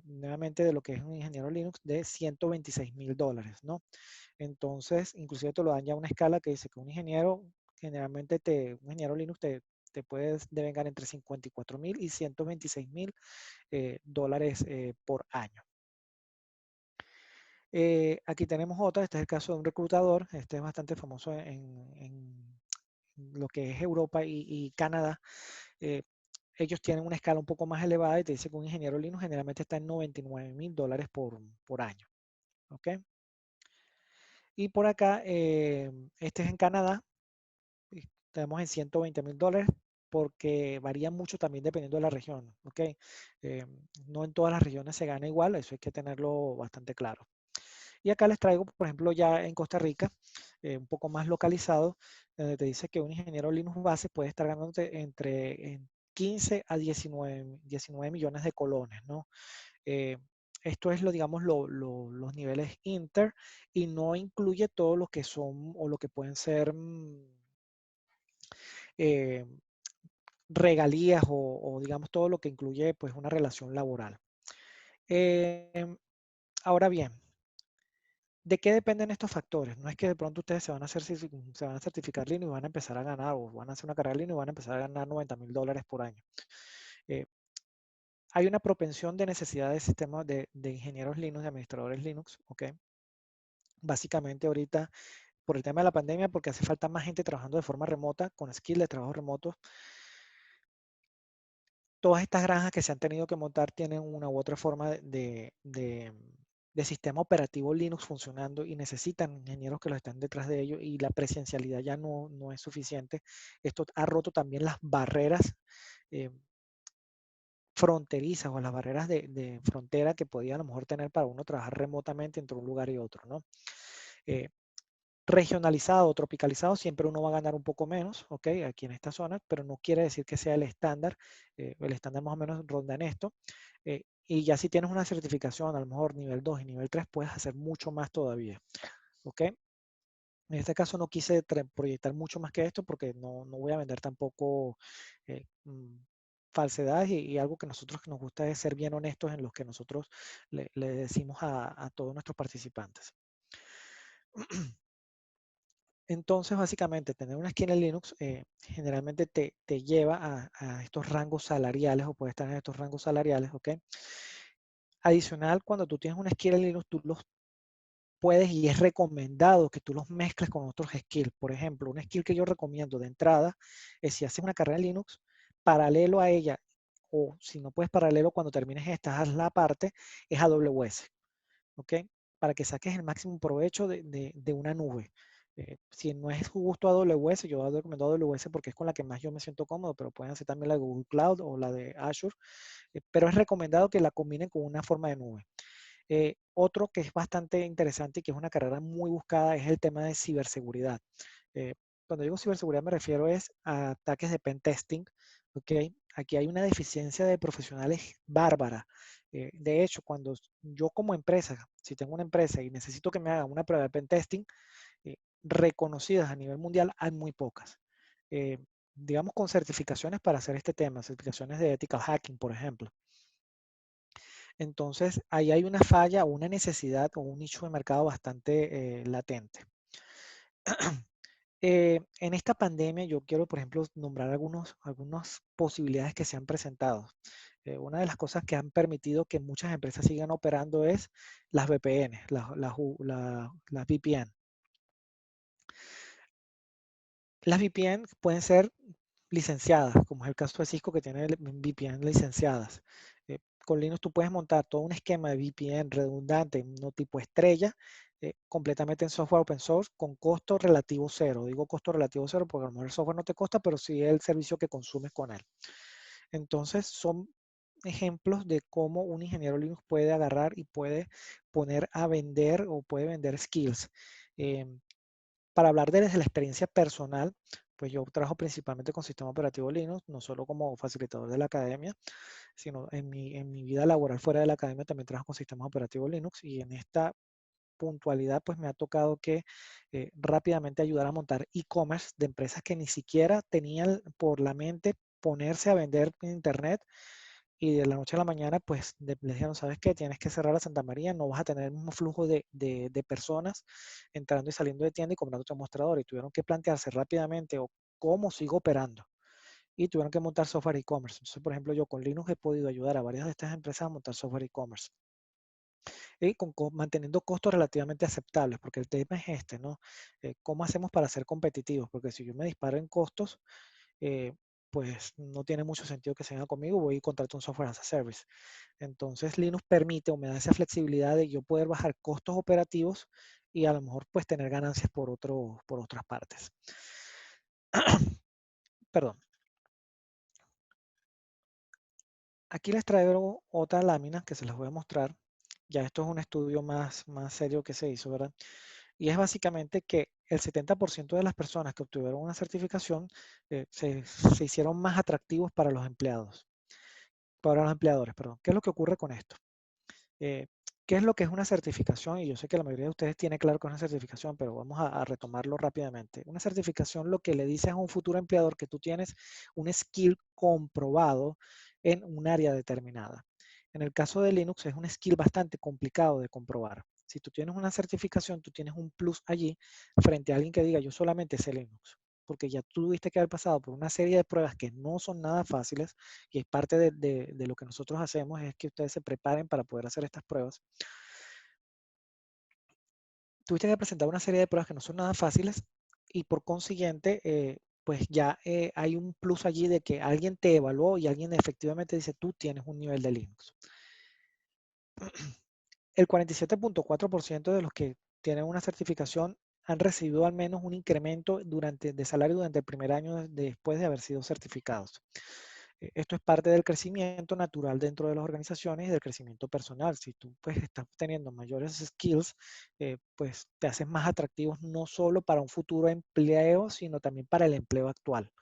Nuevamente de lo que es un ingeniero Linux de $126,000, ¿no? Entonces, inclusive te lo dan ya una escala que dice que un ingeniero, generalmente un ingeniero Linux te puedes devengar entre $54,000 y $126,000 dólares por año. Aquí tenemos otra, este es el caso de un reclutador, este es bastante famoso en lo que es Europa y Canadá. Ellos tienen una escala un poco más elevada y te dice que un ingeniero Linux generalmente está en $99,000 por año. ¿Ok? Y por acá, este es en Canadá, tenemos en $120,000 porque varía mucho también dependiendo de la región. ¿Ok? No en todas las regiones se gana igual, eso hay que tenerlo bastante claro. Y acá les traigo, por ejemplo, ya en Costa Rica, un poco más localizado, donde te dice que un ingeniero Linux base puede estar ganando entre 15 a 19 millones de colones, ¿no? Esto es, digamos, los niveles inter y no incluye todo lo que son o lo que pueden ser eh, regalías o, digamos, todo lo que incluye pues una relación laboral. Ahora bien, ¿de qué dependen estos factores? No es que de pronto ustedes se van a certificar Linux y van a empezar a ganar, o van a hacer una carrera Linux y van a empezar a ganar $90,000 por año. Hay una propensión de necesidad de sistemas de ingenieros Linux, de administradores Linux, ¿ok? Básicamente ahorita por el tema de la pandemia, porque hace falta más gente trabajando de forma remota, con skill de trabajo remoto. Todas estas granjas que se han tenido que montar tienen una u otra forma de sistema operativo Linux funcionando y necesitan ingenieros que lo estén detrás de ellos y la presencialidad ya no es suficiente. Esto ha roto también las barreras fronterizas o las barreras de frontera que podía a lo mejor tener para uno trabajar remotamente entre un lugar y otro, ¿no? Regionalizado o tropicalizado, siempre uno va a ganar un poco menos, ¿ok? Aquí en esta zona, pero no quiere decir que sea el estándar. El estándar más o menos ronda en esto. Y ya si tienes una certificación, a lo mejor nivel 2 y nivel 3, puedes hacer mucho más todavía, ¿ok? En este caso no quise proyectar mucho más que esto porque no voy a vender tampoco falsedades y algo que nosotros nos gusta es ser bien honestos en lo que nosotros le decimos a todos nuestros participantes. Entonces, básicamente, tener una esquina en Linux generalmente te lleva a estos rangos salariales o puede estar en estos rangos salariales, ¿ok? Adicional, cuando tú tienes una esquina en Linux, tú los puedes y es recomendado que tú los mezcles con otros skills. Por ejemplo, un skill que yo recomiendo de entrada es si haces una carrera en Linux, paralelo a ella, o si no puedes paralelo cuando termines esta, haz la parte, es AWS, ¿ok? Para que saques el máximo provecho de una nube. Si no es justo AWS, yo recomiendo AWS porque es con la que más yo me siento cómodo, pero pueden hacer también la de Google Cloud o la de Azure, pero es recomendado que la combinen con una forma de nube. Otro que es bastante interesante y que es una carrera muy buscada es el tema de ciberseguridad. Eh, Cuando digo ciberseguridad me refiero a ataques de pen testing, ¿ok? Aquí hay una deficiencia de profesionales bárbara. De hecho, cuando yo como empresa, si tengo una empresa y necesito que me hagan una prueba de pen testing, reconocidas a nivel mundial, hay muy pocas. Digamos con certificaciones para hacer este tema, certificaciones de ethical hacking, por ejemplo. Entonces, ahí hay una falla o una necesidad o un nicho de mercado bastante latente. En esta pandemia yo quiero, por ejemplo, nombrar algunas posibilidades que se han presentado. Una de las cosas que han permitido que muchas empresas sigan operando es las VPN, las VPN. Las VPN pueden ser licenciadas, como es el caso de Cisco que tiene VPN licenciadas. Con Linux tú puedes montar todo un esquema de VPN redundante, no tipo estrella, completamente en software open source con costo relativo cero. Digo costo relativo cero porque a lo mejor el software no te costa, pero sí el servicio que consumes con él. Entonces son ejemplos de cómo un ingeniero Linux puede agarrar y puede poner a vender o puede vender skills. Para hablar desde la experiencia personal, pues yo trabajo principalmente con sistema operativo Linux, no solo como facilitador de la academia, sino en mi vida laboral fuera de la academia también trabajo con sistemas operativos Linux y en esta puntualidad pues me ha tocado que rápidamente ayudar a montar e-commerce de empresas que ni siquiera tenían por la mente ponerse a vender en internet y de la noche a la mañana, pues les dijeron, ¿sabes qué? Tienes que cerrar a Santa María, no vas a tener el mismo flujo de personas entrando y saliendo de tienda y comprando tu mostrador. Y tuvieron que plantearse rápidamente o cómo sigo operando. Y tuvieron que montar software e-commerce. Entonces, por ejemplo, yo con Linux he podido ayudar a varias de estas empresas a montar software e-commerce. Y manteniendo costos relativamente aceptables, porque el tema es este, ¿no? ¿Cómo hacemos para ser competitivos? Porque si yo me disparo en costos, pues no tiene mucho sentido que se venga conmigo, voy y contrato un software as a service. Entonces Linux permite o me da esa flexibilidad de yo poder bajar costos operativos y a lo mejor pues tener ganancias por otras partes. Perdón. Aquí les traigo otra lámina que se las voy a mostrar. Ya esto es un estudio más serio que se hizo, ¿verdad? Y es básicamente que el 70% de las personas que obtuvieron una certificación se hicieron más atractivos para los empleados. Para los empleadores, perdón. ¿Qué es lo que ocurre con esto? ¿Qué es lo que es una certificación? Y yo sé que la mayoría de ustedes tiene claro que es una certificación, pero vamos a retomarlo rápidamente. Una certificación lo que le dice a un futuro empleador que tú tienes un skill comprobado en un área determinada. En el caso de Linux es un skill bastante complicado de comprobar. Si tú tienes una certificación, tú tienes un plus allí frente a alguien que diga yo solamente sé Linux, porque ya tú tuviste que haber pasado por una serie de pruebas que no son nada fáciles y es parte de lo que nosotros hacemos es que ustedes se preparen para poder hacer estas pruebas. Tuviste que presentar una serie de pruebas que no son nada fáciles y por consiguiente, pues ya hay un plus allí de que alguien te evaluó y alguien efectivamente dice tú tienes un nivel de Linux. El 47.4% de los que tienen una certificación han recibido al menos un incremento de salario durante el primer año después de haber sido certificados. Esto es parte del crecimiento natural dentro de las organizaciones y del crecimiento personal. Si tú pues, estás teniendo mayores skills, pues te haces más atractivos no solo para un futuro empleo, sino también para el empleo actual.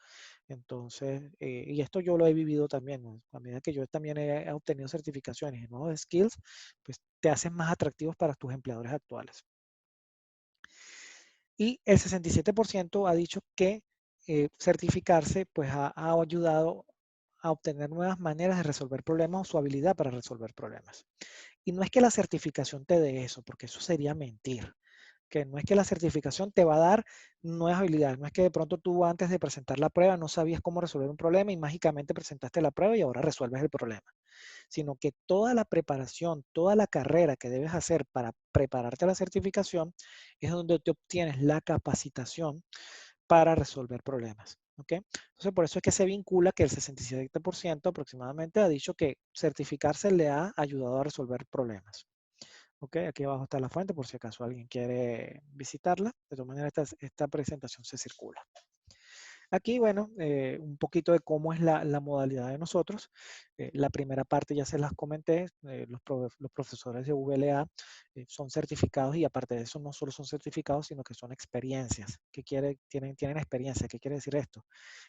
Entonces, y esto yo lo he vivido también, ¿no? A medida que yo también he obtenido certificaciones y nuevos skills, pues te haces más atractivos para tus empleadores actuales. Y el 67% ha dicho que certificarse pues ha ayudado a obtener nuevas maneras de resolver problemas o su habilidad para resolver problemas. Y no es que la certificación te dé eso, porque eso sería mentir. Que no es que la certificación te va a dar nuevas habilidades, no es que de pronto tú antes de presentar la prueba no sabías cómo resolver un problema y mágicamente presentaste la prueba y ahora resuelves el problema, sino que toda la preparación, toda la carrera que debes hacer para prepararte a la certificación es donde te obtienes la capacitación para resolver problemas. ¿Ok? Entonces, por eso es que se vincula que el 67% aproximadamente ha dicho que certificarse le ha ayudado a resolver problemas. Ok, aquí abajo está la fuente por si acaso alguien quiere visitarla. De todas maneras, esta presentación se circula. Aquí, bueno, un poquito de cómo es la modalidad de nosotros. La primera parte ya se las comenté. Los profesores de VLA son certificados y aparte de eso no solo son certificados, sino que son experiencias. Tienen experiencia. ¿Qué quiere decir esto?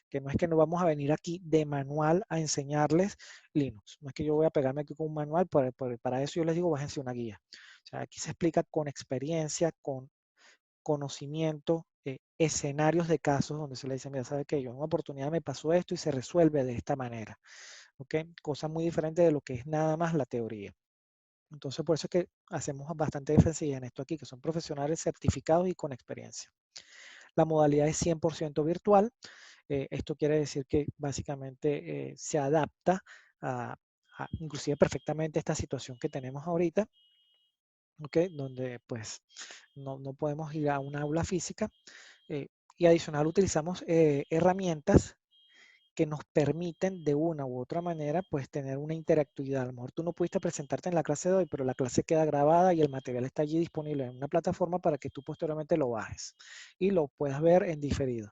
Que no es que nos vamos a venir aquí de manual a enseñarles Linux. No es que yo voy a pegarme aquí con un manual, para eso yo les digo, bájense una guía. O sea, aquí se explica con experiencia, con conocimiento, escenarios de casos donde se le dice, mira, ¿sabe qué? Yo en una oportunidad me pasó esto y se resuelve de esta manera. ¿Ok? Cosa muy diferente de lo que es nada más la teoría. Entonces, por eso es que hacemos bastante énfasis en esto aquí, que son profesionales certificados y con experiencia. La modalidad es 100% virtual. Esto quiere decir que básicamente se adapta inclusive perfectamente esta situación que tenemos ahorita, ¿okay? Donde pues no podemos ir a una aula física y adicional utilizamos herramientas que nos permiten de una u otra manera pues tener una interactividad. A lo mejor tú no pudiste presentarte en la clase de hoy, pero la clase queda grabada y el material está allí disponible en una plataforma para que tú posteriormente lo bajes y lo puedas ver en diferido.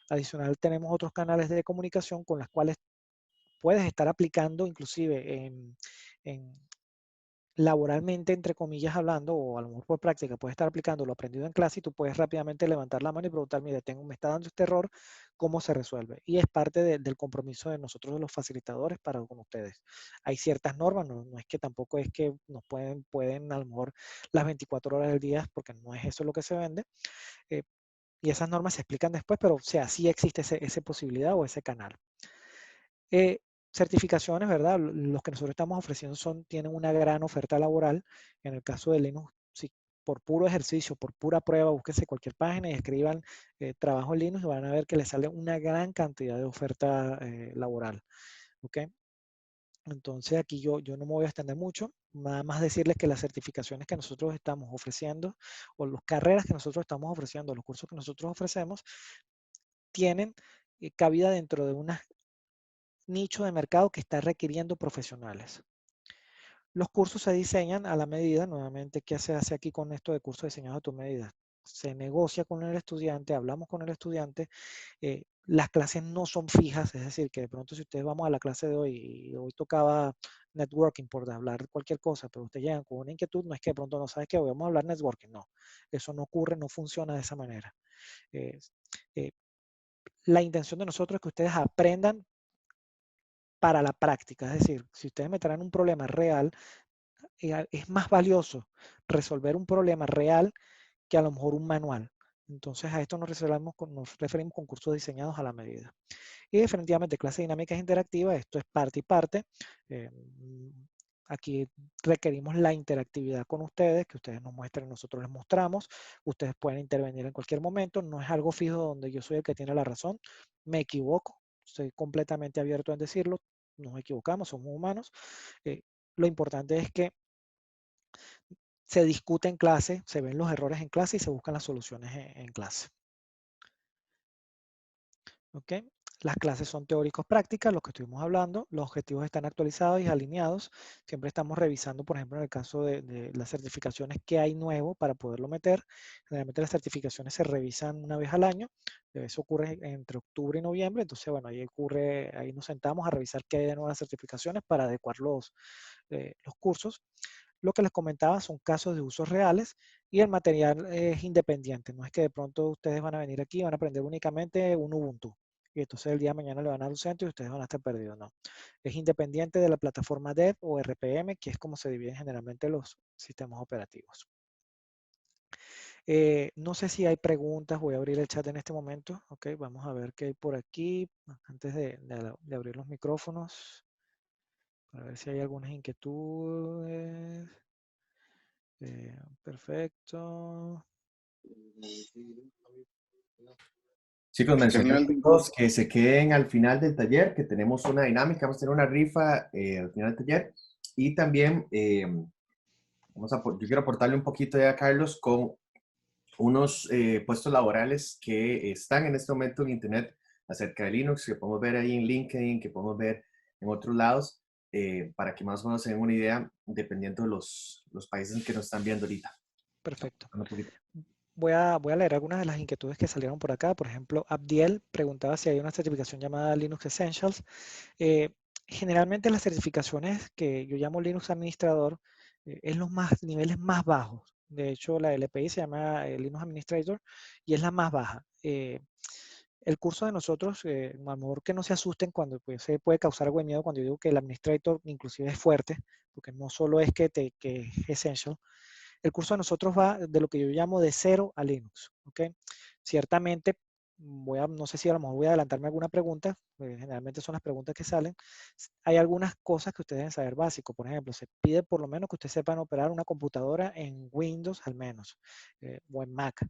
Adicional tenemos otros canales de comunicación con los cuales puedes estar aplicando inclusive en laboralmente, entre comillas, hablando, o a lo mejor por práctica, puedes estar aplicando lo aprendido en clase y tú puedes rápidamente levantar la mano y preguntar, mire, me está dando este error, ¿cómo se resuelve? Y es parte del compromiso de nosotros, los facilitadores, para con ustedes. Hay ciertas normas, no es que tampoco es que nos pueden a lo mejor las 24 horas del día, porque no es eso lo que se vende, y esas normas se explican después, pero o sea, sí existe esa posibilidad o ese canal. Certificaciones, ¿verdad? Los que nosotros estamos ofreciendo tienen una gran oferta laboral. En el caso de Linux, si por puro ejercicio, por pura prueba, búsquense cualquier página y escriban trabajo en Linux y van a ver que les sale una gran cantidad de oferta laboral. ¿Ok? Entonces aquí yo no me voy a extender mucho, nada más decirles que las certificaciones que nosotros estamos ofreciendo o las carreras que nosotros estamos ofreciendo, los cursos que nosotros ofrecemos, tienen cabida dentro de una nicho de mercado que está requiriendo profesionales. Los cursos se diseñan a la medida, nuevamente, ¿qué se hace aquí con esto de cursos diseñados a tu medida? Se negocia con el estudiante, hablamos con el estudiante, las clases no son fijas, es decir, que de pronto si ustedes vamos a la clase de hoy y hoy tocaba networking por hablar cualquier cosa, pero ustedes llegan con una inquietud, no es que de pronto no sabes que vamos a hablar networking, no, eso no ocurre, no funciona de esa manera. La intención de nosotros es que ustedes aprendan para la práctica, es decir, si ustedes me traen un problema real, es más valioso resolver un problema real que a lo mejor un manual. Entonces a esto nos referimos con cursos diseñados a la medida. Y definitivamente clase dinámica interactiva, esto es parte y parte. Aquí requerimos la interactividad con ustedes, que ustedes nos muestren, nosotros les mostramos. Ustedes pueden intervenir en cualquier momento, no es algo fijo donde yo soy el que tiene la razón. Me equivoco, estoy completamente abierto en decirlo, nos equivocamos, somos humanos. Lo importante es que se discute en clase, se ven los errores en clase y se buscan las soluciones en clase. ¿Ok? Las clases son teóricos prácticas, lo que estuvimos hablando, los objetivos están actualizados y alineados. Siempre estamos revisando, por ejemplo, en el caso de las certificaciones, qué hay nuevo para poderlo meter. Generalmente las certificaciones se revisan una vez al año. Eso ocurre entre octubre y noviembre. Entonces, bueno, ahí nos sentamos a revisar qué hay de nuevas certificaciones para adecuar los cursos. Lo que les comentaba son casos de usos reales y el material es independiente. No es que de pronto ustedes van a venir aquí y van a aprender únicamente un Ubuntu. Y entonces el día de mañana le van a dar un centro y ustedes van a estar perdidos. No. Es independiente de la plataforma Dev o RPM, que es como se dividen generalmente los sistemas operativos. No sé si hay preguntas, voy a abrir el chat en este momento. Ok, vamos a ver qué hay por aquí antes de abrir los micrófonos. Para ver si hay algunas inquietudes. Perfecto. Chicos, ¿Qué mencioné a nivel de todos que se queden al final del taller, que tenemos una dinámica, vamos a tener una rifa al final del taller. Y también yo quiero aportarle un poquito ya a Carlos con unos puestos laborales que están en este momento en Internet acerca de Linux, que podemos ver ahí en LinkedIn, que podemos ver en otros lados, para que más o menos se den una idea, dependiendo de los países en que nos están viendo ahorita. Perfecto. Un poquito. Voy a leer algunas de las inquietudes que salieron por acá. Por ejemplo, Abdiel preguntaba si hay una certificación llamada Linux Essentials. Generalmente las certificaciones que yo llamo Linux Administrador es los niveles más bajos. De hecho, la LPI se llama Linux Administrator y es la más baja. El curso de nosotros, a lo mejor que no se asusten cuando pues, se puede causar algo de miedo cuando yo digo que el Administrator inclusive es fuerte, porque no solo es que es Essential. El curso de nosotros va de lo que yo llamo de 0 a Linux. ¿Ok? Ciertamente, no sé si a lo mejor voy a adelantarme alguna pregunta, generalmente son las preguntas que salen. Hay algunas cosas que ustedes deben saber básico. Por ejemplo, se pide por lo menos que ustedes sepan operar una computadora en Windows al menos, o en Mac.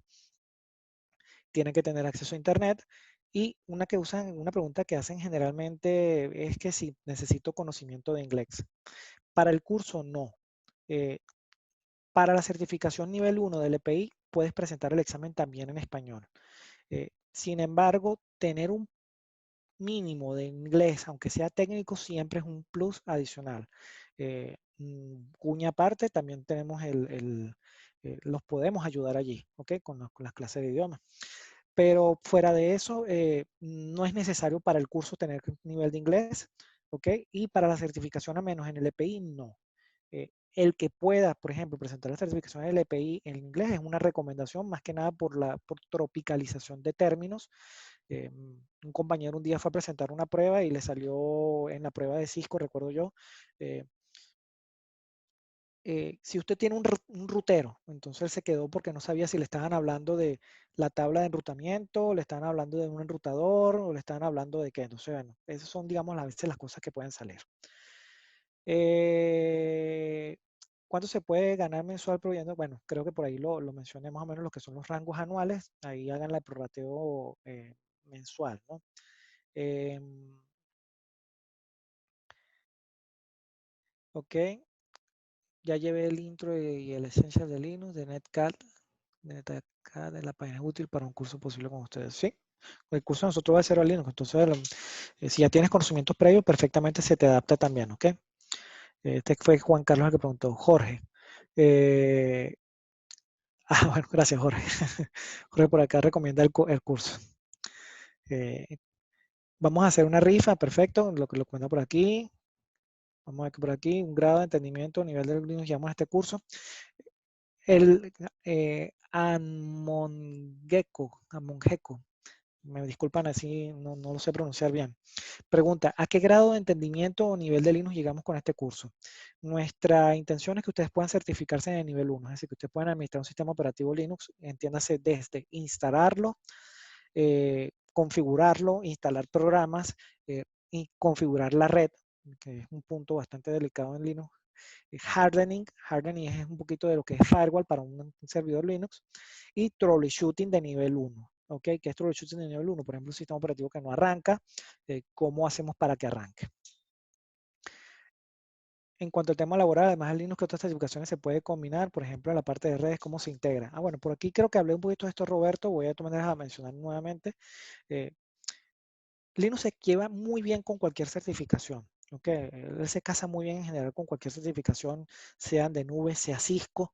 Tienen que tener acceso a Internet. Y una pregunta que hacen generalmente es que si necesito conocimiento de inglés. Para el curso, no. Para la certificación nivel 1 del EPI, puedes presentar el examen también en español. Sin embargo, tener un mínimo de inglés, aunque sea técnico, siempre es un plus adicional. Cuña aparte, también tenemos los podemos ayudar allí, ¿ok? Con las clases de idioma. Pero fuera de eso, no es necesario para el curso tener nivel de inglés, ¿ok? Y para la certificación a menos en el EPI, no. El que pueda, por ejemplo, presentar la certificación del EPI en inglés es una recomendación más que nada por tropicalización de términos. Un compañero un día fue a presentar una prueba y le salió en la prueba de Cisco, recuerdo yo, si usted tiene un rutero, entonces él se quedó porque no sabía si le estaban hablando de la tabla de enrutamiento, le estaban hablando de un enrutador o le estaban hablando de qué. Entonces, bueno, esas son, digamos, a veces las cosas que pueden salir. ¿Cuánto se puede ganar mensual proveyendo? Bueno, creo que por ahí lo mencioné más o menos lo que son los rangos anuales. Ahí hagan el prorrateo mensual, ¿no? Ok, ya llevé el intro y el Essential de Linux, de Netcat, de la página útil para un curso posible con ustedes. Sí, el curso de nosotros va a ser a Linux, entonces si ya tienes conocimientos previos, perfectamente se te adapta también, ¿ok? Este fue Juan Carlos el que preguntó, Jorge. Bueno, gracias Jorge. Jorge por acá recomienda el curso. Vamos a hacer una rifa, perfecto, lo que lo cuenta por aquí. Vamos a ver que por aquí, un grado de entendimiento, nivel de Linux, llamamos a este curso. El Amongeco, me disculpan así, no lo sé pronunciar bien. Pregunta, ¿a qué grado de entendimiento o nivel de Linux llegamos con este curso? Nuestra intención es que ustedes puedan certificarse en el nivel 1, es decir, que ustedes puedan administrar un sistema operativo Linux, entiéndase desde instalarlo, configurarlo, instalar programas y configurar la red, que es un punto bastante delicado en Linux. Hardening es un poquito de lo que es firewall para un servidor Linux, y troubleshooting de nivel 1. ¿Ok? ¿Qué es troubleshooting de nivel 1? Por ejemplo, un sistema operativo que no arranca, ¿cómo hacemos para que arranque? En cuanto al tema laboral, además de Linux, ¿qué otras certificaciones se puede combinar? Por ejemplo, en la parte de redes, ¿cómo se integra? Bueno, por aquí creo que hablé un poquito de esto, Roberto. Voy a tomar a mencionar nuevamente. Linux se lleva muy bien con cualquier certificación. ¿Okay? Él se casa muy bien en general con cualquier certificación, sean de nube, sea Cisco,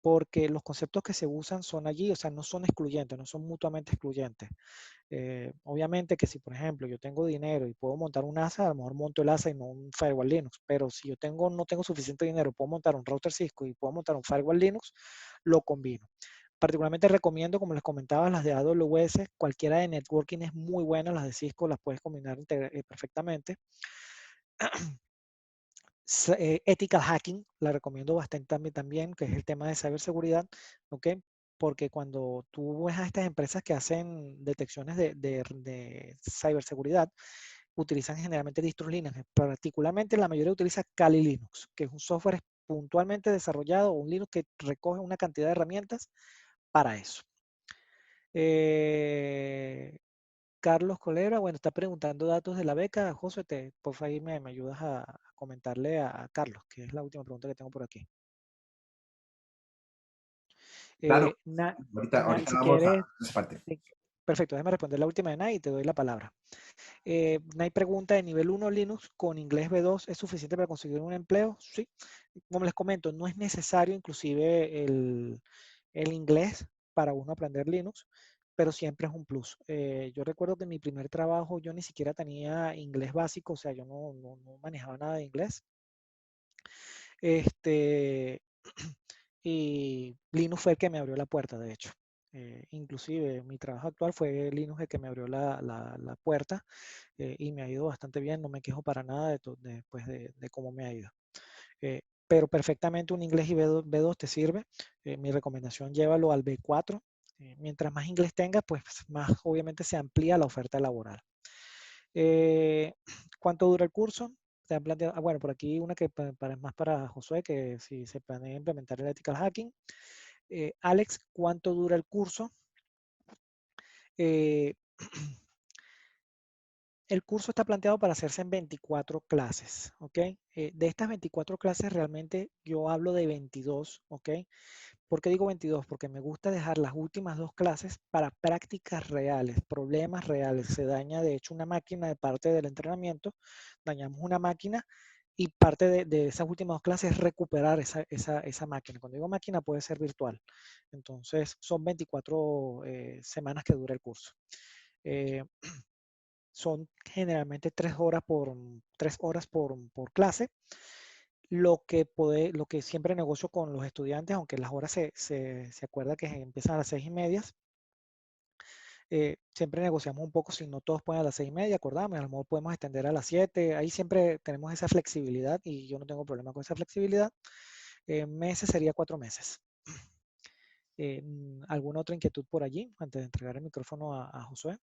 porque los conceptos que se usan son allí, o sea, no son excluyentes, no son mutuamente excluyentes. Obviamente que si, por ejemplo, yo tengo dinero y puedo montar un ASA, a lo mejor monto el ASA y no un firewall Linux, pero si yo no tengo suficiente dinero, puedo montar un router Cisco y puedo montar un firewall Linux, lo combino. Particularmente recomiendo, como les comentaba, las de AWS, cualquiera de networking es muy buena, las de Cisco las puedes combinar perfectamente. Ethical hacking, la recomiendo bastante también, que es el tema de ciberseguridad, ¿ok? porque cuando tú ves a estas empresas que hacen detecciones de ciberseguridad, utilizan generalmente distros Linux, particularmente la mayoría utiliza Kali Linux, que es un software puntualmente desarrollado, un Linux que recoge una cantidad de herramientas para eso. Carlos Colera, bueno, está preguntando datos de la beca. José, por favor, me ayudas a comentarle a Carlos, que es la última pregunta que tengo por aquí. Claro, ahorita Si vamos a quieres, esa parte. sí, perfecto, déjame responder la última de Nay y te doy la palabra. Nay pregunta, ¿de nivel 1 Linux con inglés B2 es suficiente para conseguir un empleo? Sí, como les comento, no es necesario inclusive el inglés para uno aprender Linux, pero siempre es un plus. Yo recuerdo que en mi primer trabajo yo ni siquiera tenía inglés básico, o sea, yo no manejaba nada de inglés. Este, y Linux fue el que me abrió la puerta, de hecho. Inclusive mi trabajo actual fue Linux el que me abrió la puerta y me ha ido bastante bien, no me quejo para nada pues de cómo me ha ido. Pero perfectamente un inglés y B2 te sirve. Mi recomendación, llévalo al B4. Mientras más inglés tengas, pues más obviamente se amplía la oferta laboral. ¿Cuánto dura el curso? Te han planteado, bueno, por aquí una que es más para Josué, que si se planea implementar el ethical hacking. Alex, ¿cuánto dura el curso? Eh, el curso está planteado para hacerse en 24 clases, ¿ok? De estas 24 clases realmente yo hablo de 22, ¿ok? ¿Por qué digo 22? Porque me gusta dejar las últimas 2 clases para prácticas reales, problemas reales. Se daña de hecho una máquina de parte del entrenamiento, dañamos una máquina y parte de esas últimas 2 clases es recuperar esa máquina. Cuando digo máquina puede ser virtual. Entonces son 24 semanas que dura el curso. Son generalmente 3 horas por clase. Lo que siempre negocio con los estudiantes, aunque las horas se acuerda que empiezan a las 6:30, siempre negociamos un poco, si no todos pueden a las 6:30, acordamos, a lo mejor podemos extender a las 7, ahí siempre tenemos esa flexibilidad y yo no tengo problema con esa flexibilidad. Meses sería 4 meses. ¿Alguna otra inquietud por allí antes de entregar el micrófono a Josué?